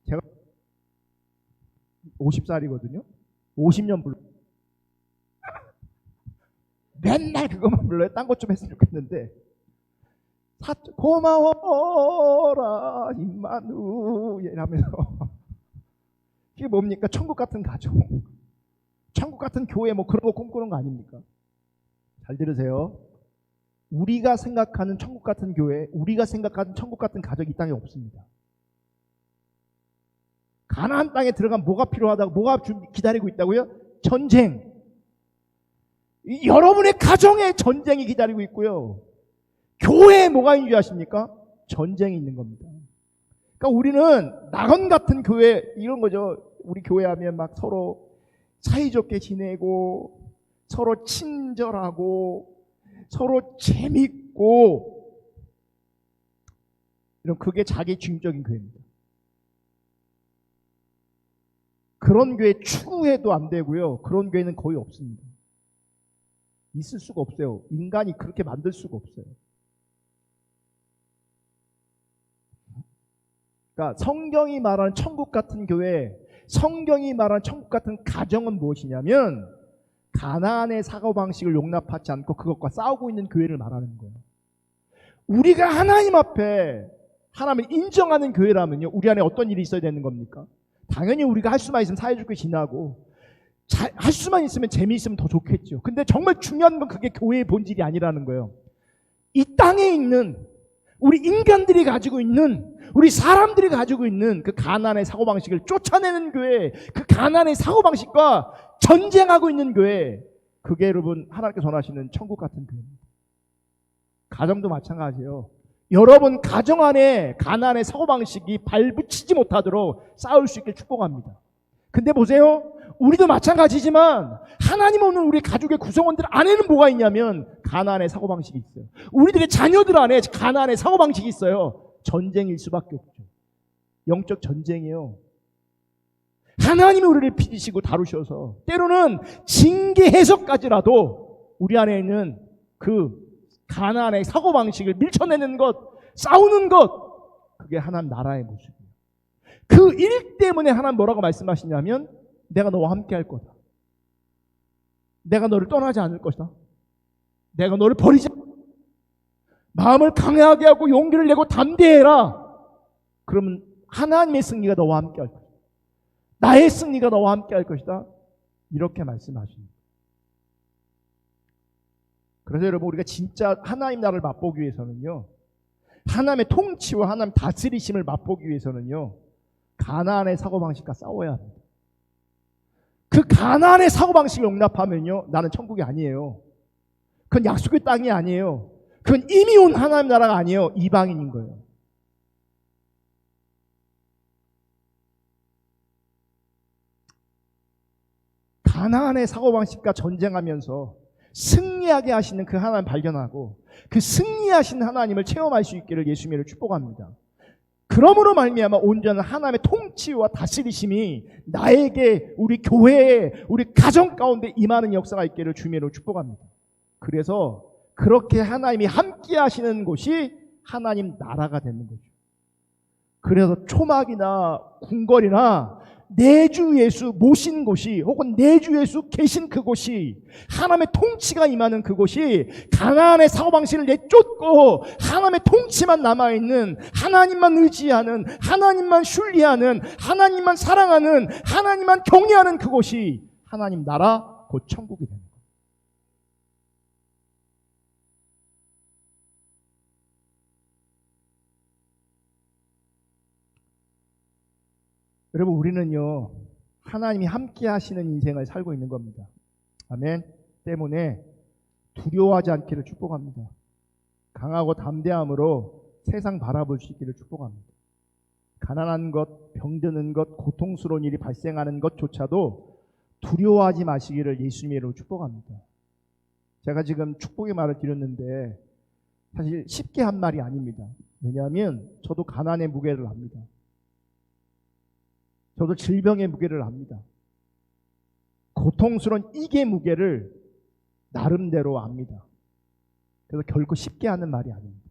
제가 50살이거든요. 50년 불러. 맨날 그것만 불러요. 딴 것 좀 했으면 좋겠는데. 고마워라 임마누엘 하면서 이게 뭡니까? 천국 같은 가정, 천국 같은 교회, 뭐 그런 거 꿈꾸는 거 아닙니까? 잘 들으세요. 우리가 생각하는 천국 같은 교회, 우리가 생각하는 천국 같은 가정이 이 땅에 없습니다. 가나안 땅에 들어가면 뭐가 필요하다고, 뭐가 기다리고 있다고요? 전쟁. 여러분의 가정에 전쟁이 기다리고 있고요. 교회에 뭐가 있는 줄 아십니까? 전쟁이 있는 겁니다. 그러니까 우리는 낙원 같은 교회 이런 거죠. 우리 교회 하면 막 서로 사이좋게 지내고 서로 친절하고 서로 재밌고 이런 그게 자기 중적인 교회입니다. 그런 교회 추구해도 안 되고요. 그런 교회는 거의 없습니다. 있을 수가 없어요. 인간이 그렇게 만들 수가 없어요. 그러니까 성경이 말하는 천국 같은 교회, 성경이 말하는 천국 같은 가정은 무엇이냐면 가나안의 사고방식을 용납하지 않고 그것과 싸우고 있는 교회를 말하는 거예요. 우리가 하나님 앞에 하나님을 인정하는 교회라면요, 우리 안에 어떤 일이 있어야 되는 겁니까? 당연히 우리가 할 수만 있으면 사회주의 지나고 할 수만 있으면 재미있으면 더 좋겠죠. 근데 정말 중요한 건 그게 교회의 본질이 아니라는 거예요. 이 땅에 있는 우리 인간들이 가지고 있는, 우리 사람들이 가지고 있는 그 가나안의 사고방식을 쫓아내는 교회, 그 가나안의 사고방식과 전쟁하고 있는 교회, 그게 여러분 하나님께서 원하시는 천국 같은 교회입니다. 가정도 마찬가지예요. 여러분 가정 안에 가나안의 사고방식이 발붙이지 못하도록 싸울 수 있게 축복합니다. 근데 보세요, 우리도 마찬가지지만 하나님 없는 우리 가족의 구성원들 안에는 뭐가 있냐면 가나안의 사고방식이 있어요. 우리들의 자녀들 안에 가나안의 사고방식이 있어요. 전쟁일 수밖에 없죠. 영적 전쟁이에요. 하나님이 우리를 빚으시고 다루셔서 때로는 징계해서까지라도 우리 안에 있는 그 가나안의 사고방식을 밀쳐내는 것, 싸우는 것, 그게 하나님 나라의 모습이에요. 그 일 때문에 하나님 뭐라고 말씀하시냐면 내가 너와 함께 할 거다. 내가 너를 떠나지 않을 것이다. 내가 너를 버리지 않을 것이다. 마음을 강하게 하고 용기를 내고 담대해라. 그러면 하나님의 승리가 너와 함께 할 것이다. 나의 승리가 너와 함께 할 것이다. 이렇게 말씀하십니다. 그래서 여러분 우리가 진짜 하나님 나라를 맛보기 위해서는요, 하나님의 통치와 하나님 다스리심을 맛보기 위해서는요, 가나안의 사고방식과 싸워야 합니다. 그 가나안의 사고방식을 용납하면요, 나는 천국이 아니에요. 그건 약속의 땅이 아니에요. 그건 이미 온 하나님 나라가 아니에요. 이방인인 거예요. 가나안의 사고방식과 전쟁하면서 승리하게 하시는 그 하나님 발견하고 그 승리하신 하나님을 체험할 수 있기를 예수님을 축복합니다. 그러므로 말미암아 온전한 하나님의 통치와 다스리심이 나에게, 우리 교회에, 우리 가정 가운데 임하는 역사가 있기를 주님으로 축복합니다. 그래서 그렇게 하나님이 함께 하시는 곳이 하나님 나라가 되는 거죠. 그래서 초막이나 궁궐이나 내 주 예수 모신 곳이, 혹은 내 주 예수 계신 그곳이, 하나님의 통치가 임하는 그곳이 가나안의 사고방식을 내쫓고 하나님의 통치만 남아있는, 하나님만 의지하는, 하나님만 신뢰하는, 하나님만 사랑하는, 하나님만 경외하는 그곳이 하나님 나라, 곧 천국이 되는 거예요. 여러분 우리는요, 하나님이 함께 하시는 인생을 살고 있는 겁니다. 아멘. 때문에 두려워하지 않기를 축복합니다. 강하고 담대함으로 세상 바라볼 수 있기를 축복합니다. 가난한 것, 병드는 것, 고통스러운 일이 발생하는 것조차도 두려워하지 마시기를 예수님으로 축복합니다. 제가 지금 축복의 말을 드렸는데 사실 쉽게 한 말이 아닙니다. 왜냐하면 저도 가난의 무게를 압니다. 저도 질병의 무게를 압니다. 고통스러운 이게 무게를 나름대로 압니다. 그래서 결코 쉽게 하는 말이 아닙니다.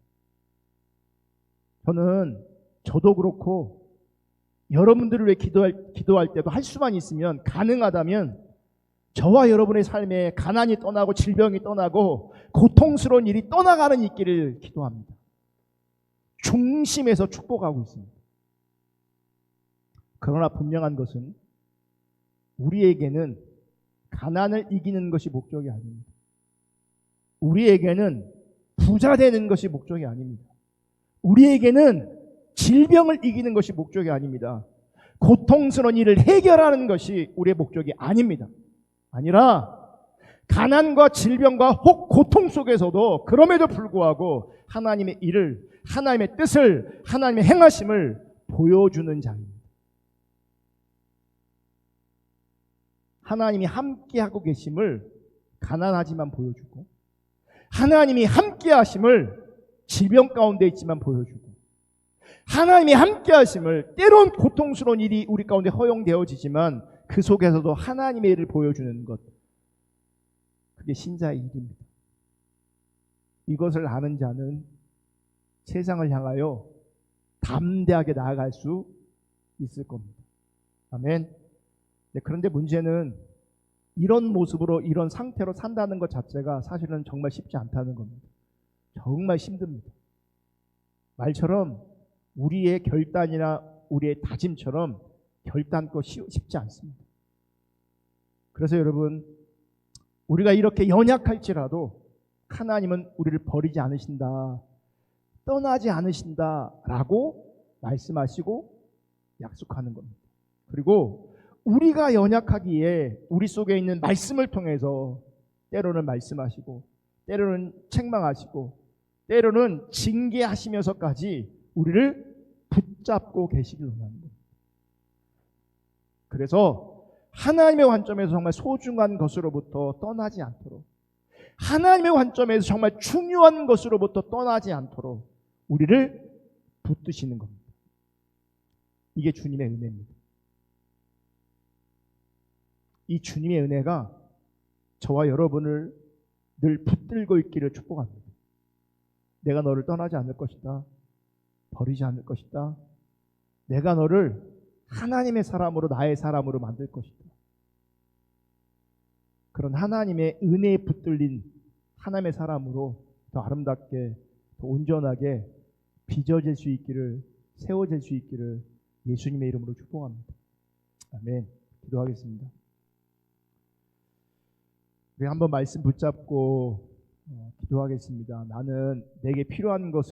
저도 그렇고 여러분들을 위해 기도할 때도 할 수만 있으면, 가능하다면 저와 여러분의 삶에 가난이 떠나고 질병이 떠나고 고통스러운 일이 떠나가는 있기를 기도합니다. 중심에서 축복하고 있습니다. 그러나 분명한 것은 우리에게는 가난을 이기는 것이 목적이 아닙니다. 우리에게는 부자 되는 것이 목적이 아닙니다. 우리에게는 질병을 이기는 것이 목적이 아닙니다. 고통스러운 일을 해결하는 것이 우리의 목적이 아닙니다. 아니라 가난과 질병과 혹 고통 속에서도 그럼에도 불구하고 하나님의 일을, 하나님의 뜻을, 하나님의 행하심을 보여주는 자입니다. 하나님이 함께하고 계심을 가난하지만 보여주고, 하나님이 함께하심을 질병 가운데 있지만 보여주고, 하나님이 함께하심을 때론 고통스러운 일이 우리 가운데 허용되어지지만 그 속에서도 하나님의 일을 보여주는 것, 그게 신자의 일입니다. 이것을 아는 자는 세상을 향하여 담대하게 나아갈 수 있을 겁니다. 아멘. 그런데 문제는 이런 모습으로, 이런 상태로 산다는 것 자체가 사실은 정말 쉽지 않다는 겁니다. 정말 힘듭니다. 말처럼 우리의 결단이나 우리의 다짐처럼 결단코 쉽지 않습니다. 그래서 여러분, 우리가 이렇게 연약할지라도 하나님은 우리를 버리지 않으신다, 떠나지 않으신다라고 말씀하시고 약속하는 겁니다. 그리고 우리가 연약하기에 우리 속에 있는 말씀을 통해서 때로는 말씀하시고, 때로는 책망하시고, 때로는 징계하시면서까지 우리를 붙잡고 계시길 원하는 겁니다. 그래서 하나님의 관점에서 정말 소중한 것으로부터 떠나지 않도록, 하나님의 관점에서 정말 중요한 것으로부터 떠나지 않도록 우리를 붙드시는 겁니다. 이게 주님의 은혜입니다. 이 주님의 은혜가 저와 여러분을 늘 붙들고 있기를 축복합니다. 내가 너를 떠나지 않을 것이다, 버리지 않을 것이다, 내가 너를 하나님의 사람으로, 나의 사람으로 만들 것이다. 그런 하나님의 은혜에 붙들린 하나님의 사람으로 더 아름답게, 더 온전하게 빚어질 수 있기를, 세워질 수 있기를 예수님의 이름으로 축복합니다. 아멘. 기도하겠습니다. 우리 한번 말씀 붙잡고 기도하겠습니다. 나는 내게 필요한 것을